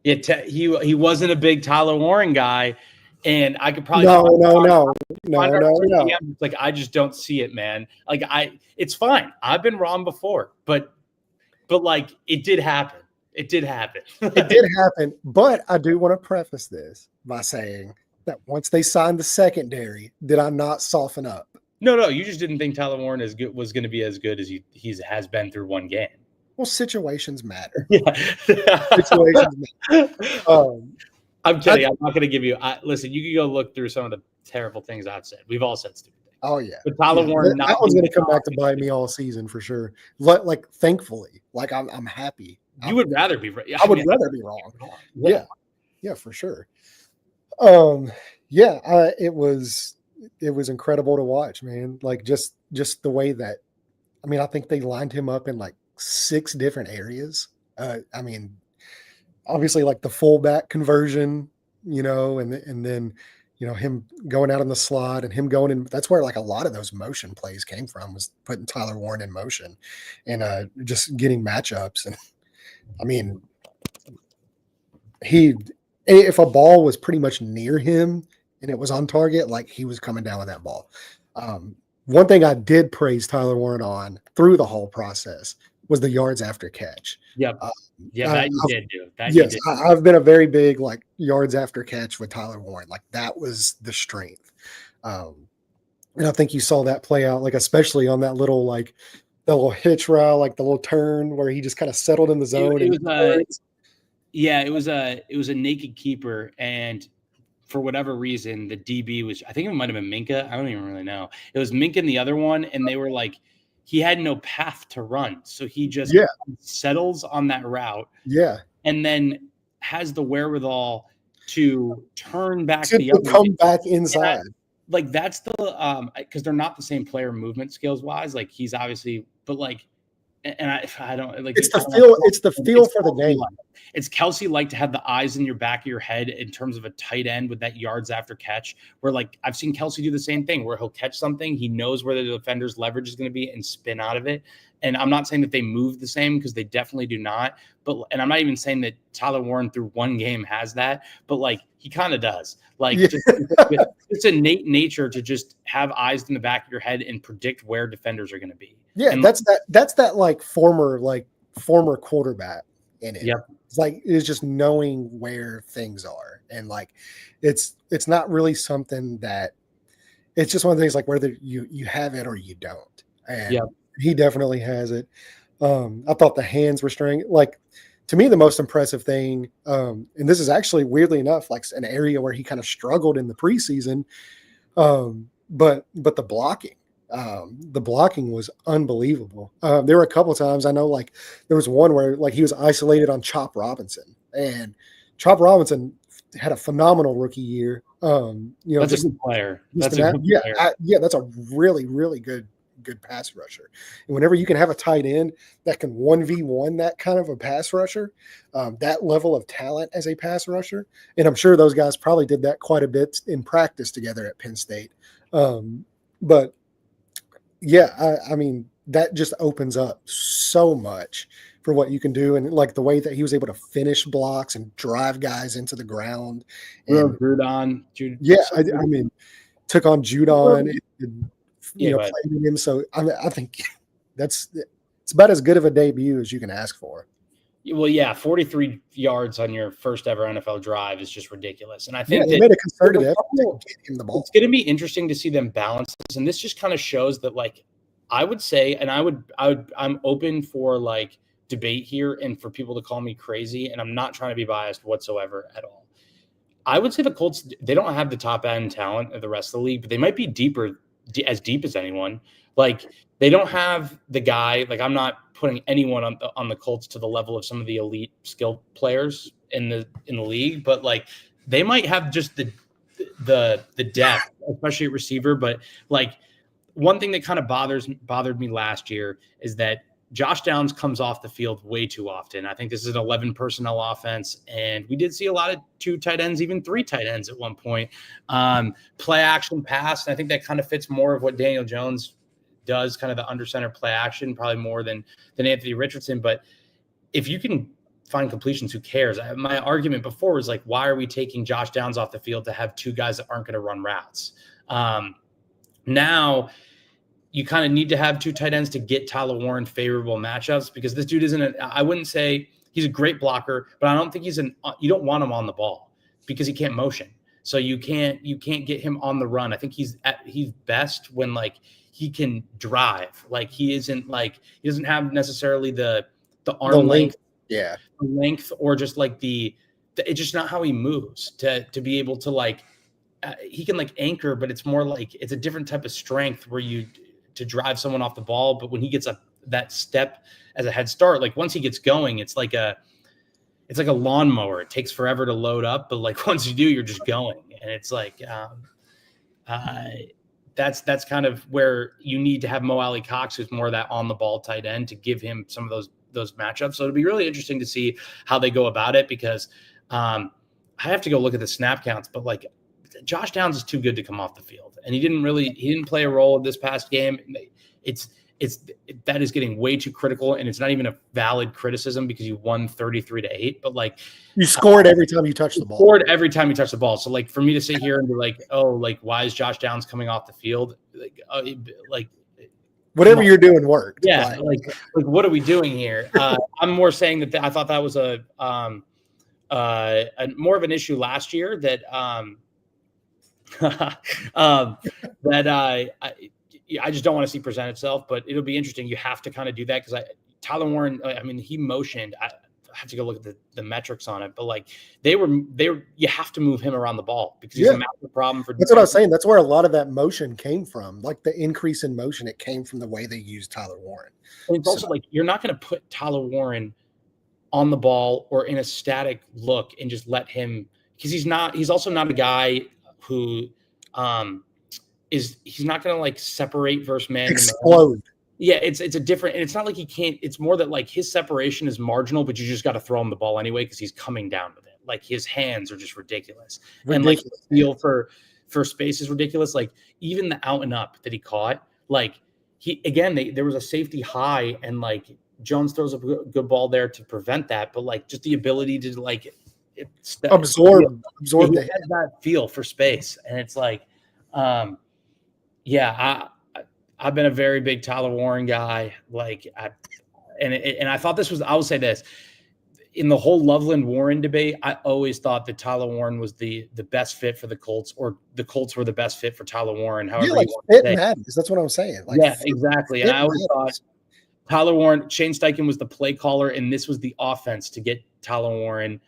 He wasn't a big Tyler Warren guy, and I could probably no. It's like, I just don't see it, man. Like, it's fine. I've been wrong before, but like, it did happen. It did happen. It did happen. But I do want to preface this by saying that once they signed the secondary, did I not soften up? No, you just didn't think Tyler Warren was going to be as good as he has been through one game. Well, situations matter. Yeah. Situations matter. I'm kidding. I'm not going to give you. Listen, you can go look through some of the terrible things I've said. We've all said stupid things. Oh yeah, but Tyler Warren, that one's going to come back to bite me all season for sure. Like, thankfully, like I'm happy. You would rather be right. I would rather be wrong. Yeah, for sure. It was incredible to watch, man. Like just the way that, I mean, I think they lined him up in like 6 different areas. I mean, obviously like the fullback conversion, and then, him going out in the slot and him going in. That's where like a lot of those motion plays came from, was putting Tyler Warren in motion and just getting matchups. And I mean, if a ball was pretty much near him and it was on target, like, he was coming down with that ball. One thing I did praise Tyler Warren on through the whole process was the yards after catch. Yep. That you did do. Yes, I've been a very big like yards after catch with Tyler Warren. Like, that was the strength. And I think you saw that play out, like, especially on that little, like, the little hitch route, like the little turn where he just kind of settled in the zone. It was a naked keeper, and for whatever reason, the DB was, I think it might have been Minka. I don't even really know. It was Minka and the other one, and they were like, he had no path to run. So he just settles on that route. Yeah. And then has the wherewithal to turn back come back inside. Like, that's the because they're not the same player movement skills wise. Like, he's obviously, but like, and I don't like, it's the feel for the game. It's Kelsey like to have the eyes in your back of your head in terms of a tight end with that yards after catch, where like I've seen Kelsey do the same thing, where he'll catch something, he knows where the defender's leverage is going to be and spin out of it. And I'm not saying that they move the same, because they definitely do not. And I'm not even saying that Tyler Warren through one game has that, but like, he kind of does. Like, it's innate nature to just have eyes in the back of your head and predict where defenders are going to be. Yeah, and that's that like former quarterback in it. Yep. It's just knowing where things are, and like it's not really something that, it's just one of the things like whether you have it or you don't. And he definitely has it. I thought the hands were strong. Like, to me, the most impressive thing, and this is actually weirdly enough like an area where he kind of struggled in the preseason, but the blocking. The blocking was unbelievable. There were a couple of times I know, like there was one where like he was isolated on Chop Robinson, and Chop Robinson had a phenomenal rookie year. That's a good player. That's a good player. That's a really, really good pass rusher. And whenever you can have a tight end that can 1v1 that kind of a pass rusher, that level of talent as a pass rusher, and I'm sure those guys probably did that quite a bit in practice together at Penn State. But yeah, I mean, that just opens up so much for what you can do. And like the way that he was able to finish blocks and drive guys into the ground. And I mean, took on Judon and played him. So I think it's about as good of a debut as you can ask for. Well, yeah, 43 yards on your first ever NFL drive is just ridiculous. And I think they made a concerted effort to get him the ball. It's going to be interesting to see them balance this. And this just kind of shows that, like, I would say, and I'm open for like debate here and for people to call me crazy. And I'm not trying to be biased whatsoever at all. I would say the Colts, they don't have the top end talent of the rest of the league, but they might be as deep as anyone. Like, they don't have the guy, like, I'm not putting anyone on the Colts to the level of some of the elite skilled players in the league, but like they might have just the depth, especially at receiver. But like one thing that kind of bothered me last year is that Josh Downs comes off the field way too often. I think this is an 11 personnel offense, and we did see a lot of 2 tight ends, even 3 tight ends at one point. Play action pass, and I think that kind of fits more of what Daniel Jones does, kind of the under center play action, probably more than Anthony Richardson. But if you can find completions, who cares? My argument before was like, why are we taking Josh Downs off the field to have 2 guys that aren't going to run routes? Now you kind of need to have 2 tight ends to get Tyler Warren favorable matchups, because this dude I wouldn't say he's a great blocker, but I don't think you don't want him on the ball because he can't motion. So you can't get him on the run. I think he's best when like he can drive. Like he doesn't have necessarily the arm length. Yeah. The length, or just like it's just not how he moves to be able to like, he can like anchor, but it's more like, it's a different type of strength where to drive someone off the ball. But when he gets that step as a head start, like once he gets going, it's like a lawnmower. It takes forever to load up, but like once you do, you're just going. And it's like, that's kind of where you need to have Mo Alley Cox, who's more of that on the ball tight end, to give him some of those matchups. So it'll be really interesting to see how they go about it, because I have to go look at the snap counts, but like Josh Downs is too good to come off the field, and he didn't play a role in this past game. That is getting way too critical, and it's not even a valid criticism because you won 33-8, but like you scored every time you touched the ball. So like for me to sit here and be like, oh, like why is Josh Downs coming off the field? Like whatever you're doing worked. Yeah, like what are we doing here? I'm more saying that I thought that was a more of an issue last year that I just don't want to see present itself, but it'll be interesting. You have to kind of do that because Tyler Warren, I mean, he motioned. I have to go look at the metrics on it, but like you have to move him around the ball because he's a massive problem for. That's what I was saying. That's where a lot of that motion came from. Like the increase in motion, it came from the way they used Tyler Warren. And it's also like you're not going to put Tyler Warren on the ball or in a static look and just let him, because he's also not a guy who he's not going to like separate versus man. Explode. Yeah, it's a different, and it's not like he can't. It's more that like his separation is marginal, but you just got to throw him the ball anyway because he's coming down with it. Like his hands are just ridiculous. And like the feel for space is ridiculous. Like even the out and up that he caught, like there was a safety high, and like Jones throws a good ball there to prevent that, but like just the ability to like absorb that feel for space, and it's like, I've been a very big Tyler Warren guy. Like, I thought this was. I will say this: in the whole Loveland Warren debate, I always thought that Tyler Warren was the best fit for the Colts, or the Colts were the best fit for Tyler Warren. However, fit matters. That's what I'm saying. Like, exactly. And I always thought Tyler Warren, Shane Steichen was the play caller, and this was the offense to get Tyler Warren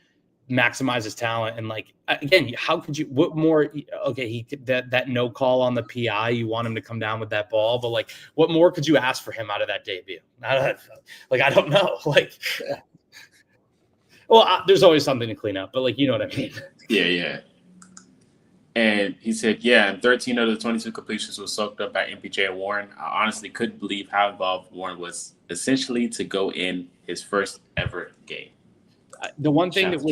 maximize his talent. And like, again, how could you, what more? Okay, that no call on the PI, you want him to come down with that ball, but like, what more could you ask for him out of that debut? Like, I don't know. Like, well, there's always something to clean up, but like, you know what I mean? Yeah. And he said, 13 of the 22 completions were soaked up by MPJ and Warren. I honestly couldn't believe how involved Warren was, essentially to go in his first ever game. The one thing that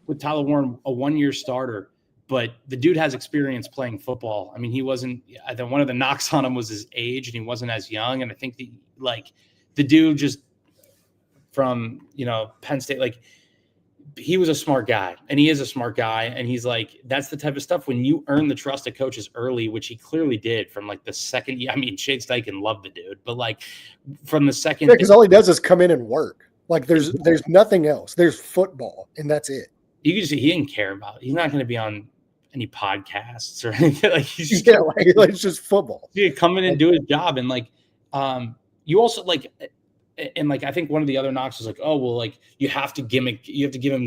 with Tyler Warren, a 1-year starter, but the dude has experience playing football. I mean, he wasn't. I think one of the knocks on him was his age, and he wasn't as young. And I think the dude just from Penn State, like, he was a smart guy, and he is a smart guy, and he's like, that's the type of stuff when you earn the trust of coaches early, which he clearly did from like the second year. I mean, Shane Steichen loved the dude, but like from the second, because all he does is come in and work. Like there's nothing else. There's football, and that's it. You can just see he didn't care about it. He's not going to be on any podcasts or anything. Like he's just it's just football. He come in and do his job, and like you also like. And like, I think one of the other knocks was like, oh, well, like you have to give him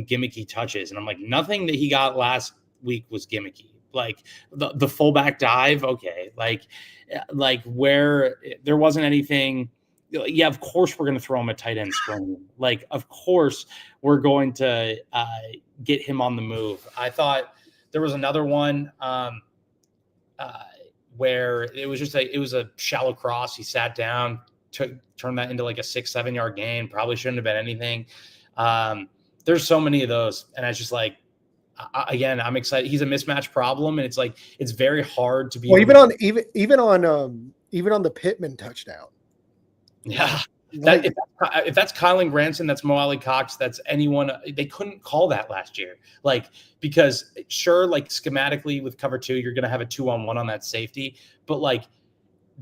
gimmicky touches. And I'm like, nothing that he got last week was gimmicky. Like the fullback dive. Okay. Like where there wasn't anything. Yeah, of course we're going to throw him a tight end screen. Like, of course we're going to get him on the move. I thought there was another one where it was just it was a shallow cross. He sat down, turn that into like a 6-7 yard gain. Probably shouldn't have been anything. There's so many of those, and I just like, again, I'm excited. He's a mismatch problem, and it's like it's very hard to be. Well, even on the Pittman touchdown. Yeah, if that's Kylan Granson, that's Mo Ali Cox, that's anyone. They couldn't call that last year, like because sure, like schematically with cover 2, you're going to have a 2-on-1 on that safety, but like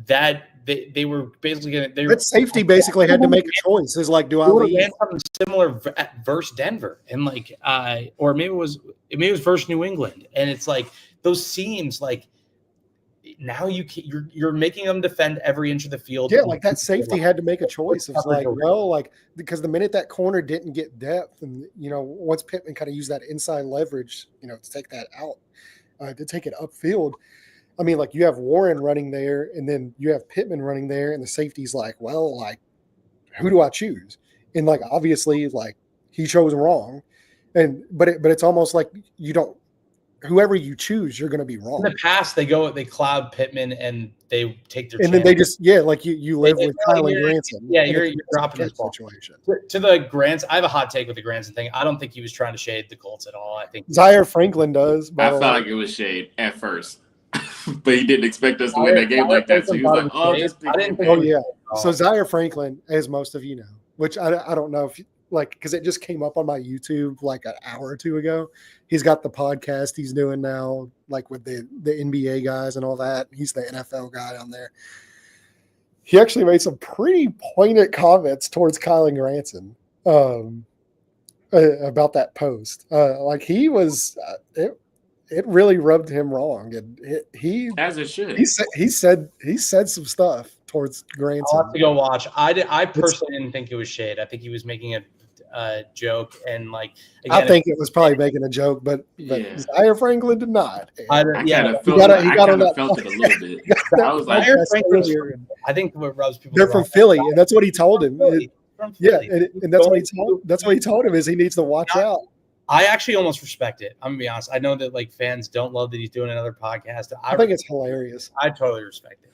that. They were basically going to. That safety basically had to make a choice. Is like, do I leave? Something similar versus Denver, and like, or maybe it was versus New England, and it's like those seams. Like now you're making them defend every inch of the field. Yeah, like that safety had to make a choice. It's like, well, like because the minute that corner didn't get depth, and once Pittman kind of used that inside leverage, to take that out, to take it upfield. I mean, like you have Warren running there, and then you have Pittman running there, and the safety's like, well, like, who do I choose? And like, obviously, like he chose wrong, but it's almost like you don't. Whoever you choose, you're going to be wrong. In the past, they cloud Pittman and they take their. And then they just like you live with Kylan Granson. Yeah, you're dropping this situation. To the Granson, I have a hot take with the Granson thing. I don't think he was trying to shade the Colts at all. I think Zaire Franklin does. I felt like it was shade at first. But he didn't expect us to win that game like that. So he was like, "Oh, I didn't think." Oh yeah. So Zaire Franklin, as most of you know, which I don't know if because it just came up on my YouTube like an hour or two ago. He's got the podcast he's doing now, like with the NBA guys and all that. He's the NFL guy on there. He actually made some pretty poignant comments towards Kylan Granson about that post. Like he was. It really rubbed him wrong, and he as it should. He said some stuff towards Granson. I'll have to go watch. I personally didn't think it was shade. I think he was making a joke, and like again, I think it was probably making a joke, but Zaire Franklin did not. I kind of felt it a little bit. I was like, I think what rubs people. They're from Philly, and that's what he told him. Yeah, and that's what he told him is he needs to watch out. I actually almost respect it. I'm gonna be honest. I know that like fans don't love that he's doing another podcast. I think it's hilarious. I totally respect it.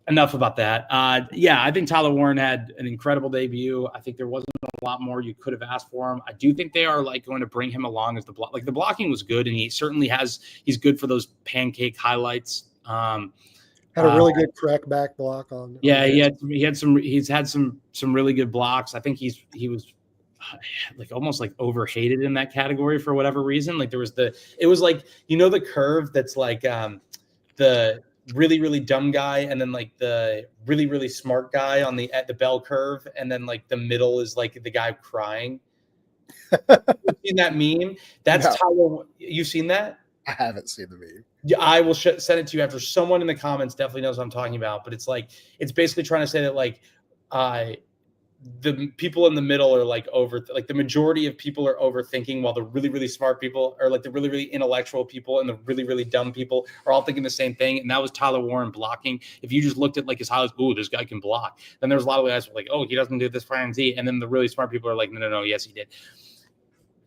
Enough about that. I think Tyler Warren had an incredible debut. I think there wasn't a lot more you could have asked for him. I do think they are like going to bring him along as the block. Like the blocking was good, and he certainly he's good for those pancake highlights. Had a really good crackback block on. Yeah, he's had some really good blocks. I think he was like almost like overhated in that category for whatever reason. Like it was like, the curve that's like the really, really dumb guy and then like the really, really smart guy at the bell curve. And then like the middle is like the guy crying. You've seen that meme? That's no. Tyler. You've seen that? I haven't seen the meme. Yeah, I will send it to you after. Someone in the comments definitely knows what I'm talking about, but it's like, it's basically trying to say that like, the people in the middle are like the majority of people are overthinking, while the really, really smart people, or like the really, really intellectual people and the really, really dumb people are all thinking the same thing. And that was Tyler Warren blocking. If you just looked at like his highlights, oh, this guy can block. Then there's a lot of guys who are like, oh, he doesn't do this for and Z. And then the really smart people are like, no, yes, he did.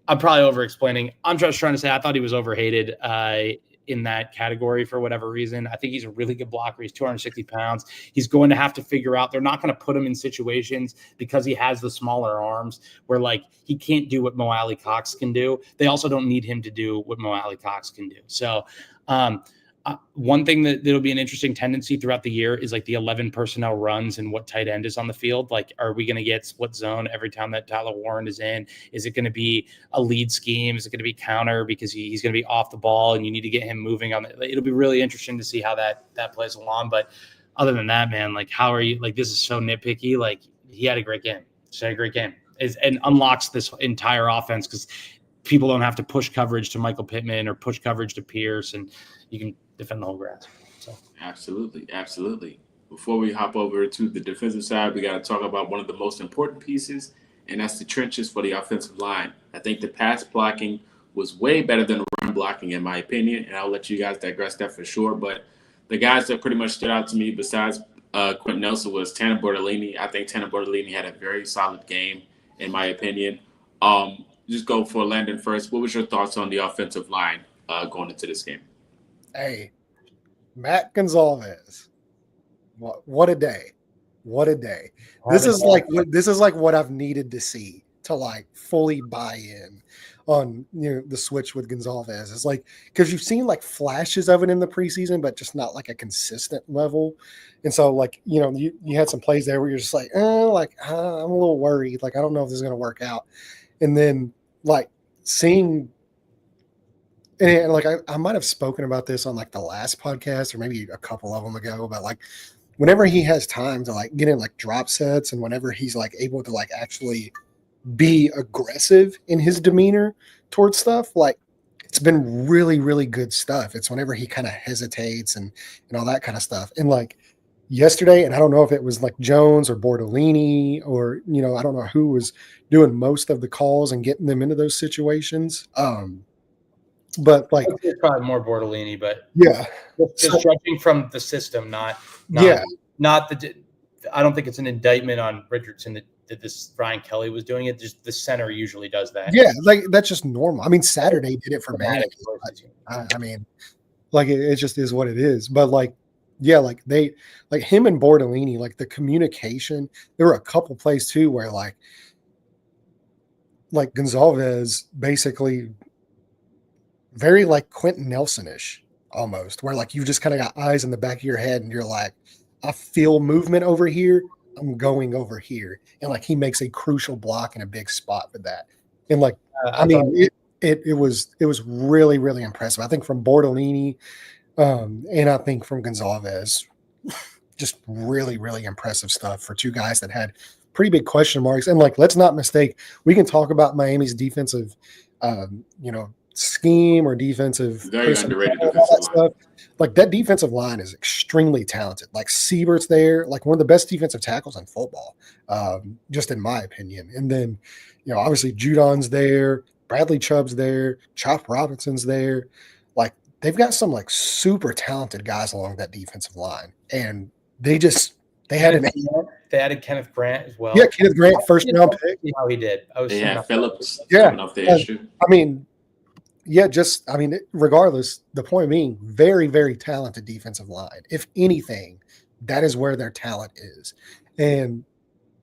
I'm probably over explaining. I'm just trying to say I thought he was overhated in that category for whatever reason. I think he's a really good blocker. He's 260 pounds. He's going to have to figure out, they're not going to put him in situations because he has the smaller arms where like he can't do what Mo Alley Cox can do. They also don't need him to do what Mo Alley Cox can do. So one thing that'll be an interesting tendency throughout the year is like the 11 personnel runs and what tight end is on the field. Like, are we going to get split zone every time that Tyler Warren is in? Is it going to be a lead scheme? Is it going to be counter because he's going to be off the ball and you need to get him moving on the, it'll be really interesting to see how that plays along. But other than that, man, like, how are you, like, this is so nitpicky. Like, he had a great game. He had a great game and unlocks this entire offense because people don't have to push coverage to Michael Pittman or push coverage to Pierce, and you can defend the whole grass. So Absolutely. Before we hop over to the defensive side, we got to talk about one of the most important pieces, and that's the trenches for the offensive line. I think the pass blocking was way better than the run blocking, in my opinion, and I'll let you guys digress that for sure. But the guys that pretty much stood out to me besides Quentin Nelson was Tanner Bortolini. I think Tanner Bortolini had a very solid game, in my opinion. Just go for Landon first. What was your thoughts on the offensive line going into this game? Hey, Matt Gonzalez. What a day. What a day. This is like what I've needed to see to like fully buy in on the switch with Gonzalez. It's like, because you've seen like flashes of it in the preseason, but just not like a consistent level. And so like, you had some plays there where you're just like, I'm a little worried. Like, I don't know if this is going to work out. And then like seeing, and like I might have spoken about this on like the last podcast or maybe a couple of them ago, but like whenever he has time to like get in like drop sets and whenever he's like able to like actually be aggressive in his demeanor towards stuff, like it's been really, really good stuff. It's whenever he kind of hesitates and all that kind of stuff. And like yesterday, and I don't know if it was like Jones or Bortolini or, I don't know who was doing most of the calls and getting them into those situations. But like it's probably more Bortolini, but yeah, just judging from the system, not the. I don't think it's an indictment on Richardson that this Ryan Kelly was doing it. Just the center usually does that. Yeah, like that's just normal. I mean, Saturday did it for Manning. I mean, like it just is what it is. But like, yeah, like him and Bortolini, like the communication. There were a couple plays too where like Gonzalez basically very like Quentin Nelson-ish almost, where like you've just kind of got eyes in the back of your head and you're like, I feel movement over here. I'm going over here. And like he makes a crucial block in a big spot for that. And like, it was really, really impressive. I think from Bortolini and I think from Gonzalez, just really, really impressive stuff for two guys that had pretty big question marks. And like, let's not mistake, we can talk about Miami's defensive, scheme or defensive, very underrated defensive line. Like that defensive line is extremely talented. Like Siebert's there, like one of the best defensive tackles in football, just in my opinion. And then, obviously Judon's there, Bradley Chubb's there, Chop Robinson's there. Like they've got some like super talented guys along that defensive line, and they added Kenneth Grant as well. Yeah, Kenneth Grant, first round pick. How he did. They had Phillips. Yeah, regardless, the point being, very, very talented defensive line. If anything, that is where their talent is. And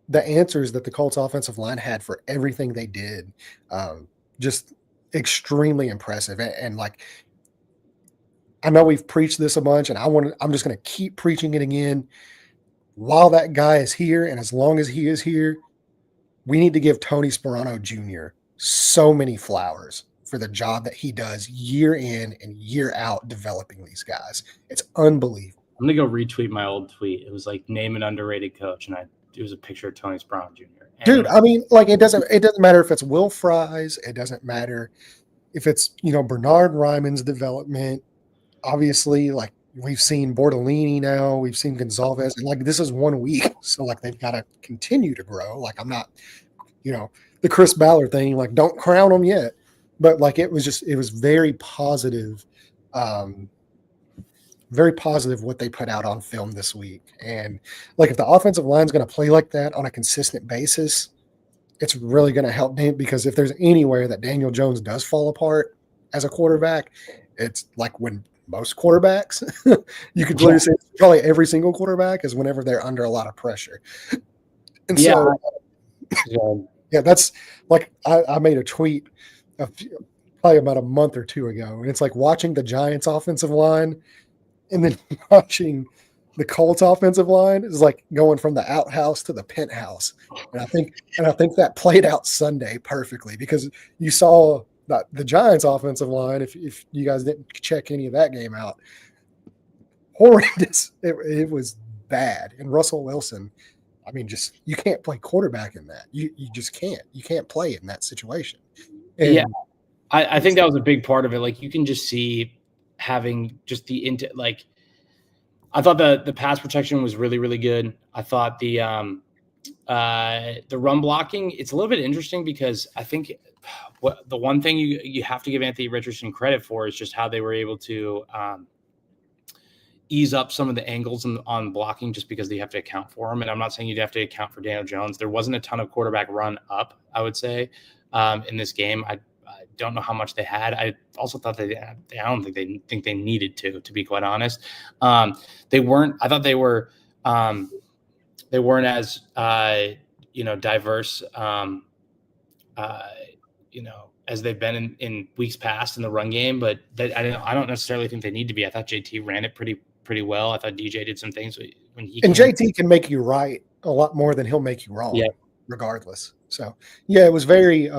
the answers that the Colts offensive line had for everything they did, just extremely impressive. And like, I know we've preached this a bunch, and I'm just going to keep preaching it again. While that guy is here, and as long as he is here, we need to give Tony Sperano Jr. so many flowers for the job that he does year in and year out developing these guys. It's unbelievable. I'm gonna go retweet my old tweet. It was like name an underrated coach, and it was a picture of Tony Sperano Jr. Dude, I mean, like it doesn't matter if it's Will Fries, it doesn't matter if it's Bernard Ryman's development. Obviously, like we've seen Bortolini now, we've seen Gonzalez, and like this is 1 week, so like they've got to continue to grow. Like I'm not, the Chris Ballard thing, like don't crown them yet, but like it was very positive what they put out on film this week. And like if the offensive line is going to play like that on a consistent basis, it's really going to help me, because if there's anywhere that Daniel Jones does fall apart as a quarterback, it's like when most quarterbacks, you could literally say probably every single quarterback is whenever they're under a lot of pressure. And so, that's like, I made a tweet probably about a month or two ago, and it's like watching the Giants offensive line and then watching the Colts offensive line is like going from the outhouse to the penthouse. And I think that played out Sunday perfectly, because you saw that the Giants offensive line, if you guys didn't check any of that game out, horrendous. It was bad. And Russell Wilson, I mean, just, you can't play quarterback in that. You just can't. You can't play in that situation. And yeah. I think that was a big part of it. Like you can just see having just I thought the pass protection was really, really good. I thought the run blocking, it's a little bit interesting, because I think the one thing you have to give Anthony Richardson credit for is just how they were able to ease up some of the angles on blocking, just because they have to account for them. And I'm not saying you'd have to account for Daniel Jones. There wasn't a ton of quarterback run up, I would say, in this game. I don't know how much they had. I also thought I don't think they needed to be quite honest. They weren't. I thought they weren't as diverse, as they've been in weeks past in the run game. But I don't necessarily think they need to be. I thought JT ran it pretty well. I thought DJ did some things when he and JT can make you right a lot more than he'll make you wrong, regardless. So yeah, it was very.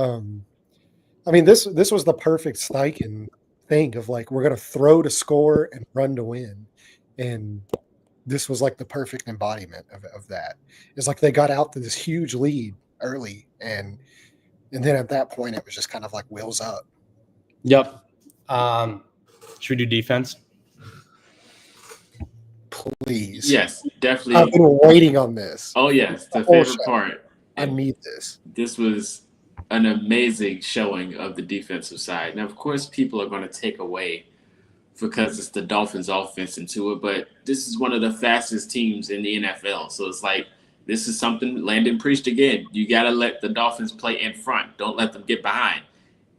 I mean, this was the perfect Steichen thing of like, we're going to throw to score and run to win. And this was like the perfect embodiment of that. It's like they got out to this huge lead early. And then at that point, it was just kind of like wheels up. Yep. Should we do defense? Please. Yes, definitely. I've been waiting on this. Oh, yes. The favorite part. I need this. This was an amazing showing of the defensive side. Now, of course, people are going to take away because it's the Dolphins offense into it, but this is one of the fastest teams in the NFL. So it's like, this is something Landon preached again. You got to let the Dolphins play in front. Don't let them get behind.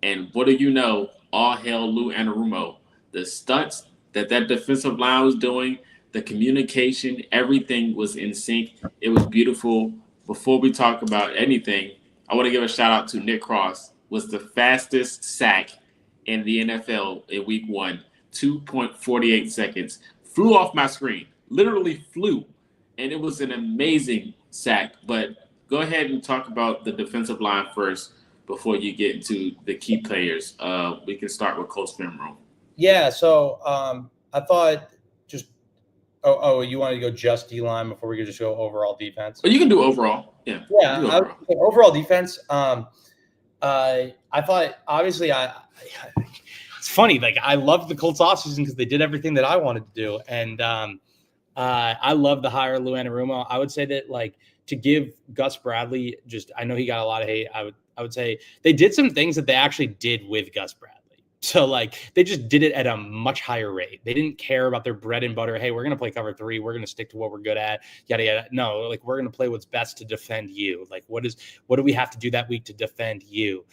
And what do you know? All hail Lou Anarumo. The stunts that defensive line was doing, the communication, everything was in sync. It was beautiful. Before we talk about anything, I want to give a shout out to Nick Cross. Was the fastest sack in the NFL in week 1, 2.48 seconds. Flew off my screen, literally flew. And it was an amazing sack. But go ahead and talk about the defensive line first before you get into the key players. We can start with Coach Finro. Yeah, so I thought just – you wanted to go just D-line before we could just go overall defense? But you can do overall. Yeah. Overall defense. I thought obviously it's funny. Like I loved the Colts offseason because they did everything that I wanted to do, and I love the hire Lou Anarumo. I would say that like to give Gus Bradley I know he got a lot of hate. I would say they did some things that they actually did with Gus Bradley. So like they just did it at a much higher rate. They didn't care about their bread and butter. Hey, we're going to play cover 3. We're going to stick to what we're good at. Yada, yada. No, like we're going to play what's best to defend you. Like what do we have to do that week to defend you?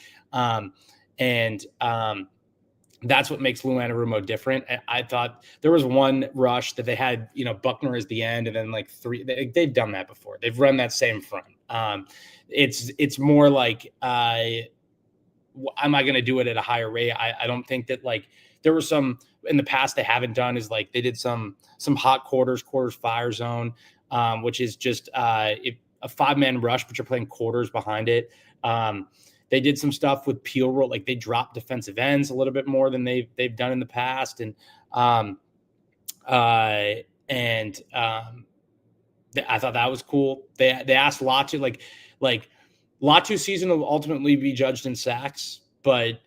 That's what makes Lou Anarumo different. I thought there was one rush that they had, Buckner as the end, and then like 3. They've done that before. They've run that same front. It's more like, am I going to do it at a higher rate? I don't think that like there were some in the past they haven't done is like they did some hot quarters fire zone, which is just a 5-man rush, but you're playing quarters behind it. They did some stuff with peel roll, like they dropped defensive ends a little bit more than they've done in the past, and I thought that was cool. They asked Latu like Latu's season will ultimately be judged in sacks. But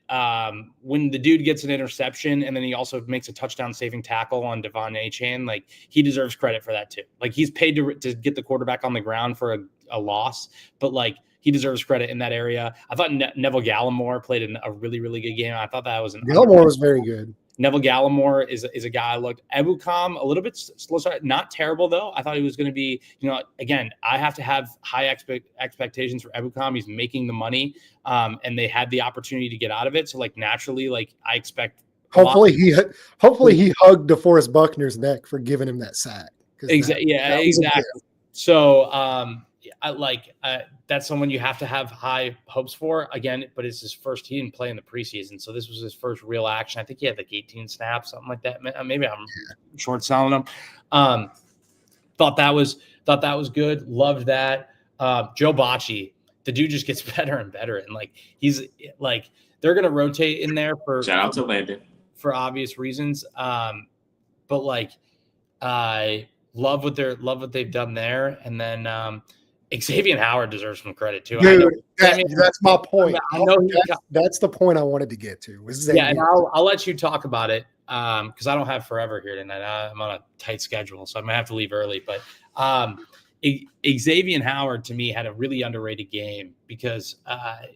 when the dude gets an interception and then he also makes a touchdown saving tackle on Devon Achane, like he deserves credit for that too. Like he's paid to get the quarterback on the ground for a loss, but like he deserves credit in that area. I thought Neville Gallimore played a really, really good game. I thought that was Gallimore was very good. Neville Gallimore is a guy I looked. Ebukam, a little bit slow start, not terrible though. I thought he was going to be, again, I have to have high expectations for Ebukam. He's making the money, and they had the opportunity to get out of it. So like naturally, like I expect. Hopefully he hugged DeForest Buckner's neck for giving him that sack. Exactly. So that's someone you have to have high hopes for again, but it's his first, he didn't play in the preseason. So this was his first real action. I think he had like 18 snaps, something like that. Maybe I'm short selling him. Thought that was good. Loved that. Joe Bocci, the dude just gets better and better. And like, he's like, they're going to rotate in there shout out to Landon for obvious reasons. But like, I love what they've done there. And then, Xavier Howard deserves some credit too. Dude, that's my point. I know that's the point I wanted to get to. And I'll let you talk about it because I don't have forever here tonight. I'm on a tight schedule, so I might have to leave early. But Xavier Howard to me had a really underrated game because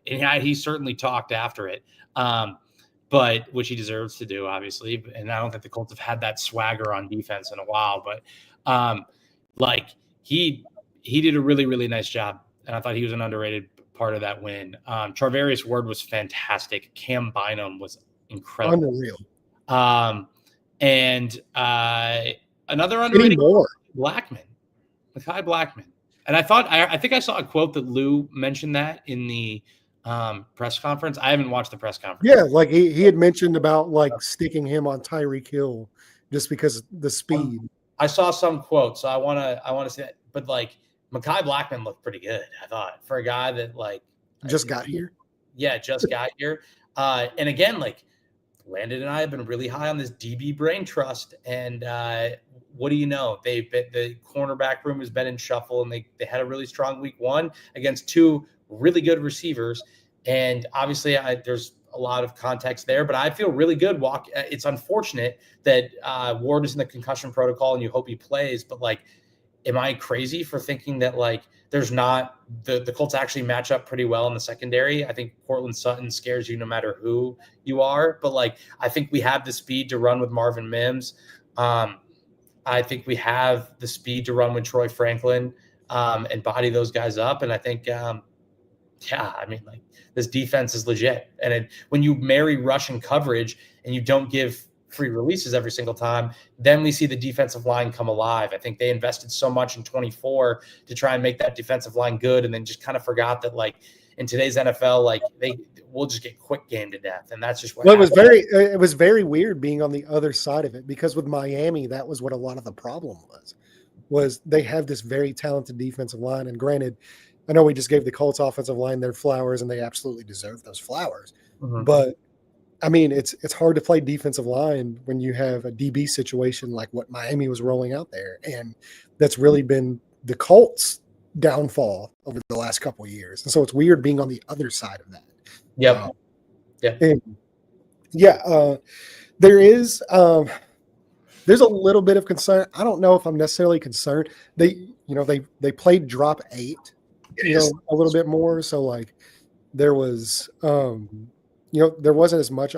he certainly talked after it, but which he deserves to do, obviously. And I don't think the Colts have had that swagger on defense in a while. But he did a really, really nice job, and I thought he was an underrated part of that win. Charvarius Ward was fantastic. Cam Bynum was incredible. Unreal. And another underrated Blackman, Mekhi Blackman. And I think I saw a quote that Lou mentioned that in the press conference. I haven't watched the press conference. Yeah, like he had mentioned about like sticking him on Tyreek Hill just because the speed. I saw some quote, so I want to see that. But like, Mekhi Blackman looked pretty good, I thought, for a guy that like just got here. Yeah, just got here. And again, like Landon and I have been really high on this DB brain trust. And what do you know? The cornerback room has been in shuffle, and they had a really strong week one against two really good receivers. And obviously, there's a lot of context there, but I feel really good. It's unfortunate that Ward is in the concussion protocol, and you hope he plays, but like, am I crazy for thinking that like there's not the Colts actually match up pretty well in the secondary? I think Cortland Sutton scares you no matter who you are, but like I think we have the speed to run with Marvin Mims. I think we have the speed to run with Troy Franklin and body those guys up. And I think, like this defense is legit. And when you marry rush and coverage and you don't give free releases every single time, then we see the defensive line come alive. I think they invested so much in 24 to try and make that defensive line good, and then just kind of forgot that like in today's NFL, like we'll just get quick game to death, and that's just what it was very weird being on the other side of it, because with Miami, that was what a lot of the problem was they have this very talented defensive line, and granted, I know we just gave the Colts offensive line their flowers, and they absolutely deserve those flowers, but I mean, it's hard to play defensive line when you have a DB situation like what Miami was rolling out there. And that's really been the Colts' downfall over the last couple of years. And so it's weird being on the other side of that. Yep. There's a little bit of concern. I don't know if I'm necessarily concerned. They played drop 8, a little bit more. So like there was, there wasn't as much,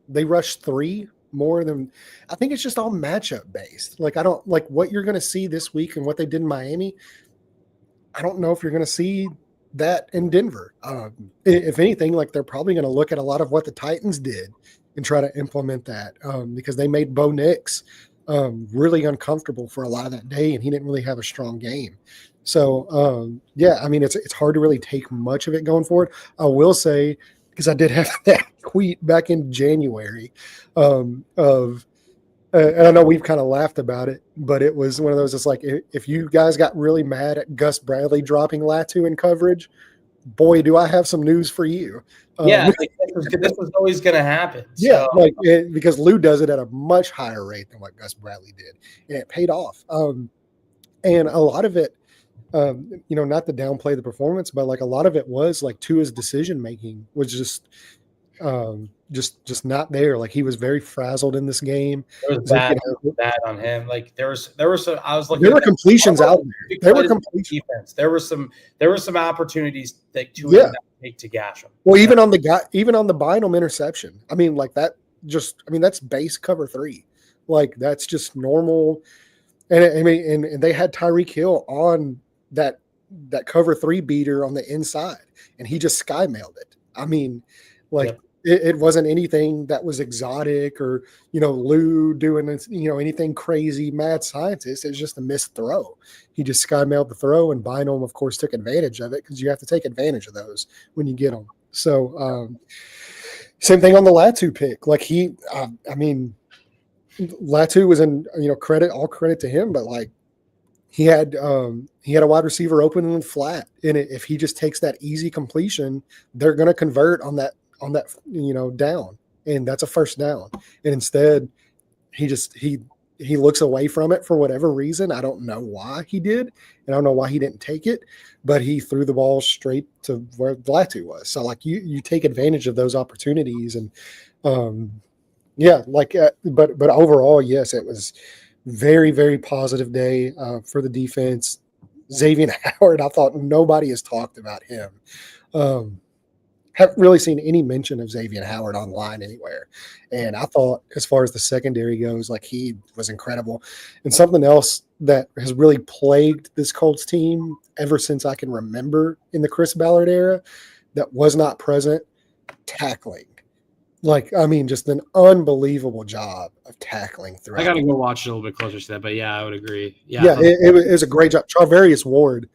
they rushed 3 more than, I think it's just all matchup based. Like, I don't like what you're going to see this week and what they did in Miami. I don't know if you're going to see that in Denver. If anything, like they're probably going to look at a lot of what the Titans did and try to implement that because they made Bo Nix really uncomfortable for a lot of that day, and he didn't really have a strong game. So, I mean, it's hard to really take much of it going forward. I will say, because I did have that tweet back in January and I know we've kind of laughed about it, but it was one of those, it's like, if you guys got really mad at Gus Bradley dropping Latu in coverage, boy, do I have some news for you. This was always going to happen. Yeah, because Lou does it at a much higher rate than what Gus Bradley did, and it paid off. And a lot of it, not to downplay the performance, but like a lot of it was like Tua's decision making was just just not there. Like he was very frazzled in this game. It was bad. It was bad on him. Like there was some. I was looking. There were completions out there. There were completions. Defense. There were some opportunities that two of them take to gash him. Well, even on the Bynum interception. I mean, like that. That's base cover 3. Like that's just normal. And and they had Tyreek Hill on that cover 3 beater on the inside, and he just sky mailed it. I mean, like it wasn't anything that was exotic or Lou doing anything crazy, mad scientist. It was just a missed throw. He just sky mailed the throw, and Bynum, of course, took advantage of it because you have to take advantage of those when you get them. So same thing on the Latu pick. Like Latu was in all credit to him, but like he had a wide receiver open and flat, and if he just takes that easy completion, they're going to convert on that down, and that's a first down. And instead, he looks away from it for whatever reason. I don't know why he did, and I don't know why he didn't take it, but he threw the ball straight to where Latu was. So like you take advantage of those opportunities, and but overall, yes, it was very, very positive day for the defense. Xavier Howard, I thought nobody has talked about him. Haven't really seen any mention of Xavier Howard online anywhere. And I thought, as far as the secondary goes, like he was incredible. And something else that has really plagued this Colts team ever since I can remember in the Chris Ballard era that was not present, tackling. Like, I mean, just an unbelievable job of tackling throughout. I got to go watch it a little bit closer to that, but yeah, I would agree. Yeah, it was a great job. Charvarius Ward.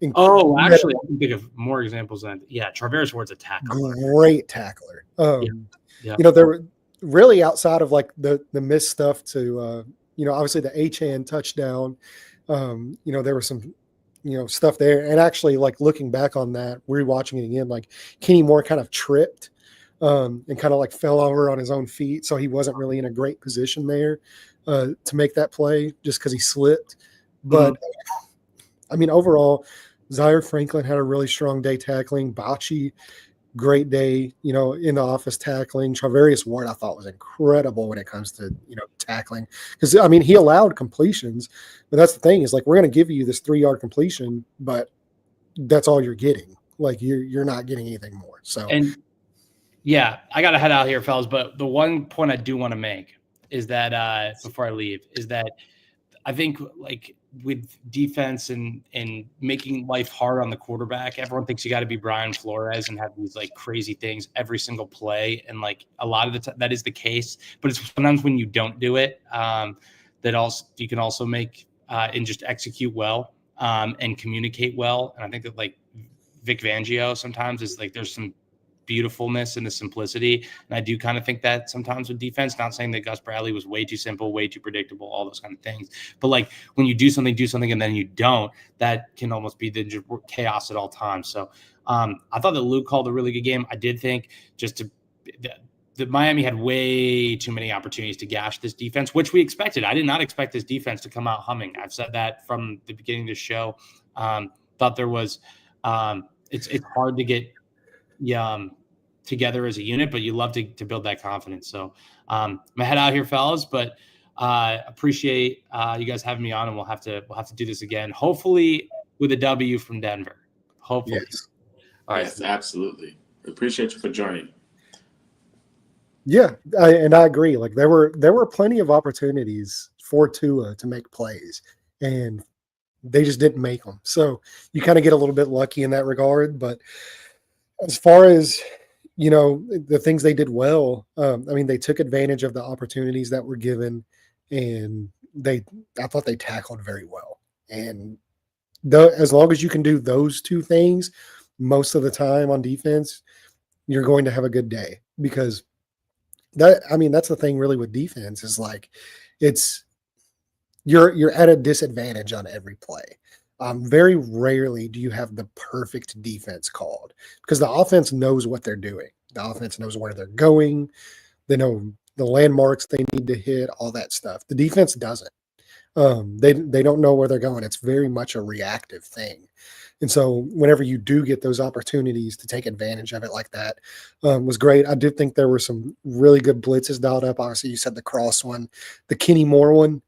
Actually, I can think of more examples than Charvarius Ward's a tackler. Great tackler. There were really outside of like the missed stuff to obviously the Achane touchdown. There was some stuff there, and actually like looking back on that, rewatching it again, like Kenny Moore kind of tripped. And kind of like fell over on his own feet. So he wasn't really in a great position there to make that play just because he slipped. But I mean, overall, Zaire Franklin had a really strong day tackling. Bocce, great day, in the office tackling. Charvarius Ward, I thought was incredible when it comes to, tackling. Because, I mean, he allowed completions. But that's the thing is like, we're going to give you this 3-yard completion, but that's all you're getting. Like you're not getting anything more. So. Yeah, I got to head out here, fellas. But the one point I do want to make is that before I leave is that I think like with defense and making life hard on the quarterback, everyone thinks you got to be Brian Flores and have these like crazy things every single play. And like a lot of the time that is the case, but it's sometimes when you don't do it that also you can also make and just execute well and communicate well. And I think that like Vic Fangio sometimes is like there's some beautifulness and the simplicity. And I do kind of think that sometimes with defense, not saying that Gus Bradley was way too simple, way too predictable, all those kind of things. But like when you do something and then you don't, that can almost be the chaos at all times. So I thought that Luke called a really good game. I did think that Miami had way too many opportunities to gash this defense, which we expected. I did not expect this defense to come out humming. I've said that from the beginning of the show. Thought there was it's hard to get together as a unit, but you love to build that confidence. So I'm gonna head out here, fellas, but appreciate you guys having me on, and we'll have to do this again, hopefully with a W from Denver. Hopefully. Yes. All right. Yes, absolutely. Appreciate you for joining. Yeah, and I agree. Like there were plenty of opportunities for Tua to make plays, and they just didn't make them. So you kind of get a little bit lucky in that regard. But as far as the things they did well, I mean, they took advantage of the opportunities that were given, and I thought they tackled very well. And as long as you can do those two things most of the time on defense, you're going to have a good day, because that's the thing really with defense is like you're at a disadvantage on every play. Very rarely do you have the perfect defense called, because the offense knows what they're doing. The offense knows where they're going. They know the landmarks they need to hit, all that stuff. The defense doesn't. They don't know where they're going. It's very much a reactive thing. And so whenever you do get those opportunities to take advantage of it like that, was great. I did think there were some really good blitzes dialed up. Obviously, you said the cross one, the Kenny Moore one,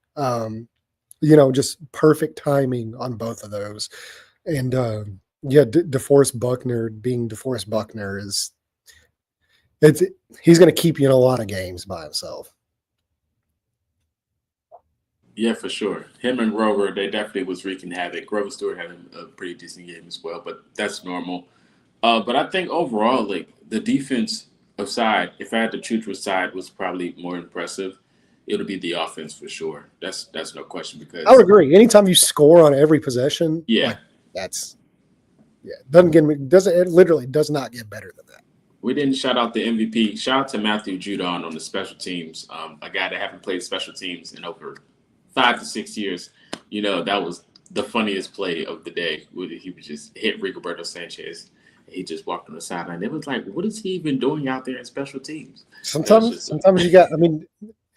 just perfect timing on both of those. And DeForest Buckner being DeForest Buckner he's going to keep you in a lot of games by himself. Yeah, for sure. Him and Grover, they definitely was wreaking havoc. Grover Stewart had a pretty decent game as well, but that's normal. But I think overall, like the defense side, if I had to choose which side was probably more impressive, it'll be the offense for sure. That's no question because I would agree. Anytime you score on every possession, yeah, it literally does not get better than that. We didn't shout out the MVP. Shout out to Matthew Judon on the special teams. A guy that haven't played special teams in over 5 to 6 years. That was the funniest play of the day. He would just hit Rigoberto Sanchez. He just walked on the sideline. It was like, what is he even doing out there in special teams? Sometimes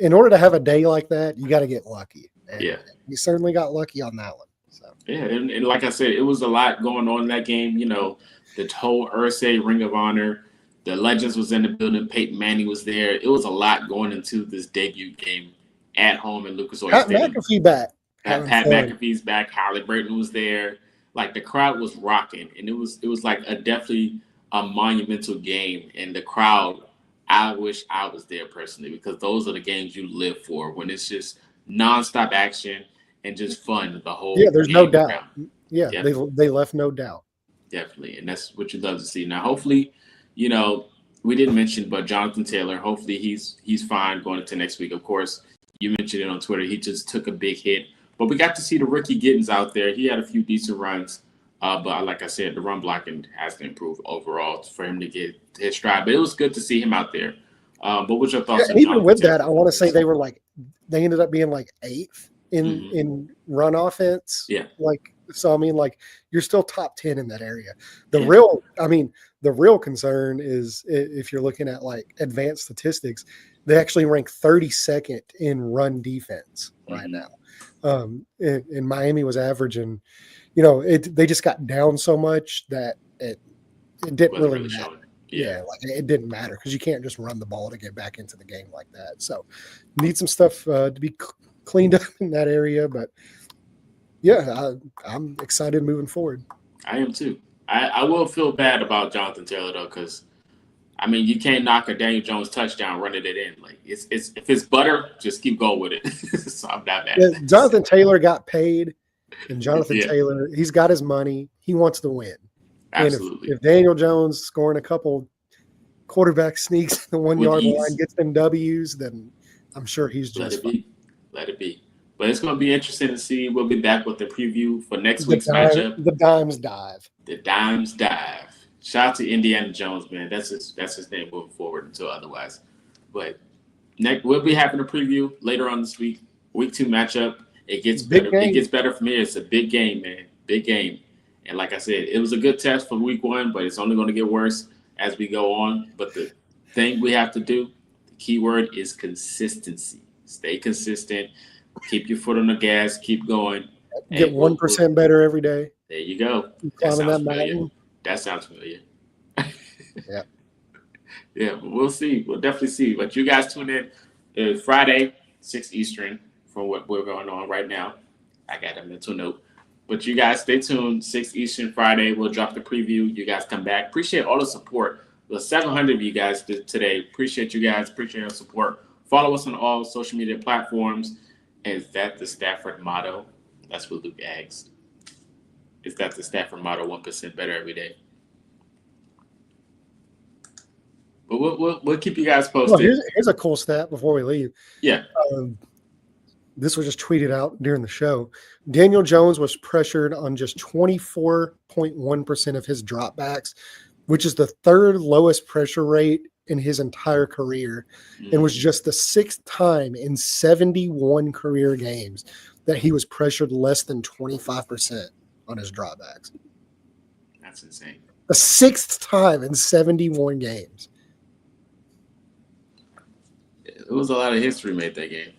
in order to have a day like that, you got to get lucky. And yeah. You certainly got lucky on that one. So. Yeah, and like I said, it was a lot going on in that game. The whole Irsay Ring of Honor, the Legends was in the building. Peyton Manning was there. It was a lot going into this debut game at home in Lucas Oil Stadium. McAfee back. Pat McAfee's back. Holly Burton was there. Like the crowd was rocking, and it was like definitely a monumental game. And the crowd, I wish I was there personally because those are the games you live for when it's just nonstop action and just fun. The whole there's no doubt. Around. Yeah, definitely. They left no doubt. Definitely, and that's what you love to see. Now, hopefully, we didn't mention, but Jonathan Taylor. Hopefully, he's fine going into next week. Of course, you mentioned it on Twitter. He just took a big hit. But we got to see the rookie Giddens out there. He had a few decent runs. But like I said, the run blocking has to improve overall for him to get his stride. But it was good to see him out there. But what's your thoughts on even with that, I want to say they ended up being like 8th in run offense. Yeah. You're still top 10 in that area. The real concern is if you're looking at like advanced statistics, they actually rank 32nd in run defense right now. And Miami was averaging, they just got down so much that it didn't really matter. It didn't matter because you can't just run the ball to get back into the game like that. So need some stuff to be cleaned up in that area. But I'm excited moving forward. I am too. I will feel bad about Jonathan Taylor though, because you can't knock a Daniel Jones touchdown running it in. Like it's if it's butter, just keep going with it. So I'm not mad. Yeah, Jonathan Taylor got paid, and Jonathan Taylor, he's got his money. He wants to win. Absolutely. And if Daniel Jones scoring a couple quarterback sneaks the 1 yard line gets them W's, then I'm sure he's just Let it be. But it's going to be interesting to see. We'll be back with the preview for next week's matchup. The Dimes Dive. The Dimes Dive. Shout out to Indiana Jones, man. That's his name moving forward until otherwise. But we'll be having a preview later on this week. Week 2 matchup. It gets better. It gets better from here. It's a big game, man. Big game. And like I said, it was a good test for week 1, but it's only going to get worse as we go on. But the thing we have to do, the key word is consistency. Stay consistent. Keep your foot on the gas. Keep going. Get 1% better every day. There you go. Climbing that mountain. That sounds familiar. Yeah. Yeah, we'll see. We'll definitely see. But you guys tune in Friday, 6 Eastern, for what we're going on right now. I got a mental note. But you guys stay tuned. 6 Eastern Friday. We'll drop the preview. You guys come back. Appreciate all the support. The 700 of you guys today. Appreciate you guys. Appreciate your support. Follow us on all social media platforms. Is that the Stafford motto? That's what Luke asked. Is that the Stafford motto? 1% better every day. But we'll keep you guys posted. Well, here's a cool stat before we leave. Yeah. This was just tweeted out during the show. Daniel Jones was pressured on just 24.1% of his dropbacks, which is the 3rd lowest pressure rate in his entire career, and was just the 6th time in 71 career games that he was pressured less than 25% on his dropbacks. That's insane. The 6th time in 71 games. It was a lot of history made that game.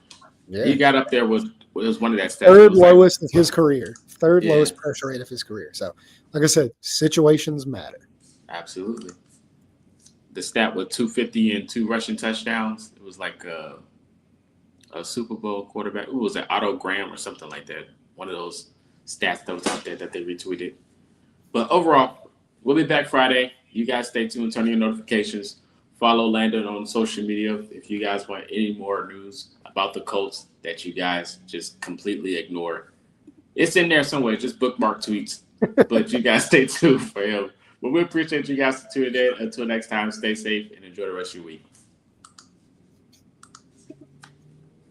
Yeah. He got up there with Well, it was one of that stats. Third Was like, lowest of his career. Third Yeah. lowest pressure rate of his career. So, like I said, situations matter. absolutely. The stat with 250 and 2 rushing touchdowns. It was like a Super Bowl quarterback. Ooh, was it Otto Graham or something like that? One of those stats that was out there that they retweeted. But overall, we'll be back Friday. You guys stay tuned, turn on your notifications. Follow Landon on social media if you guys want any more news about the Colts that you guys just completely ignore. It's in there somewhere. Just bookmark tweets. But you guys stay tuned for him. But we appreciate you guys tuning in. Until next time, stay safe and enjoy the rest of your week.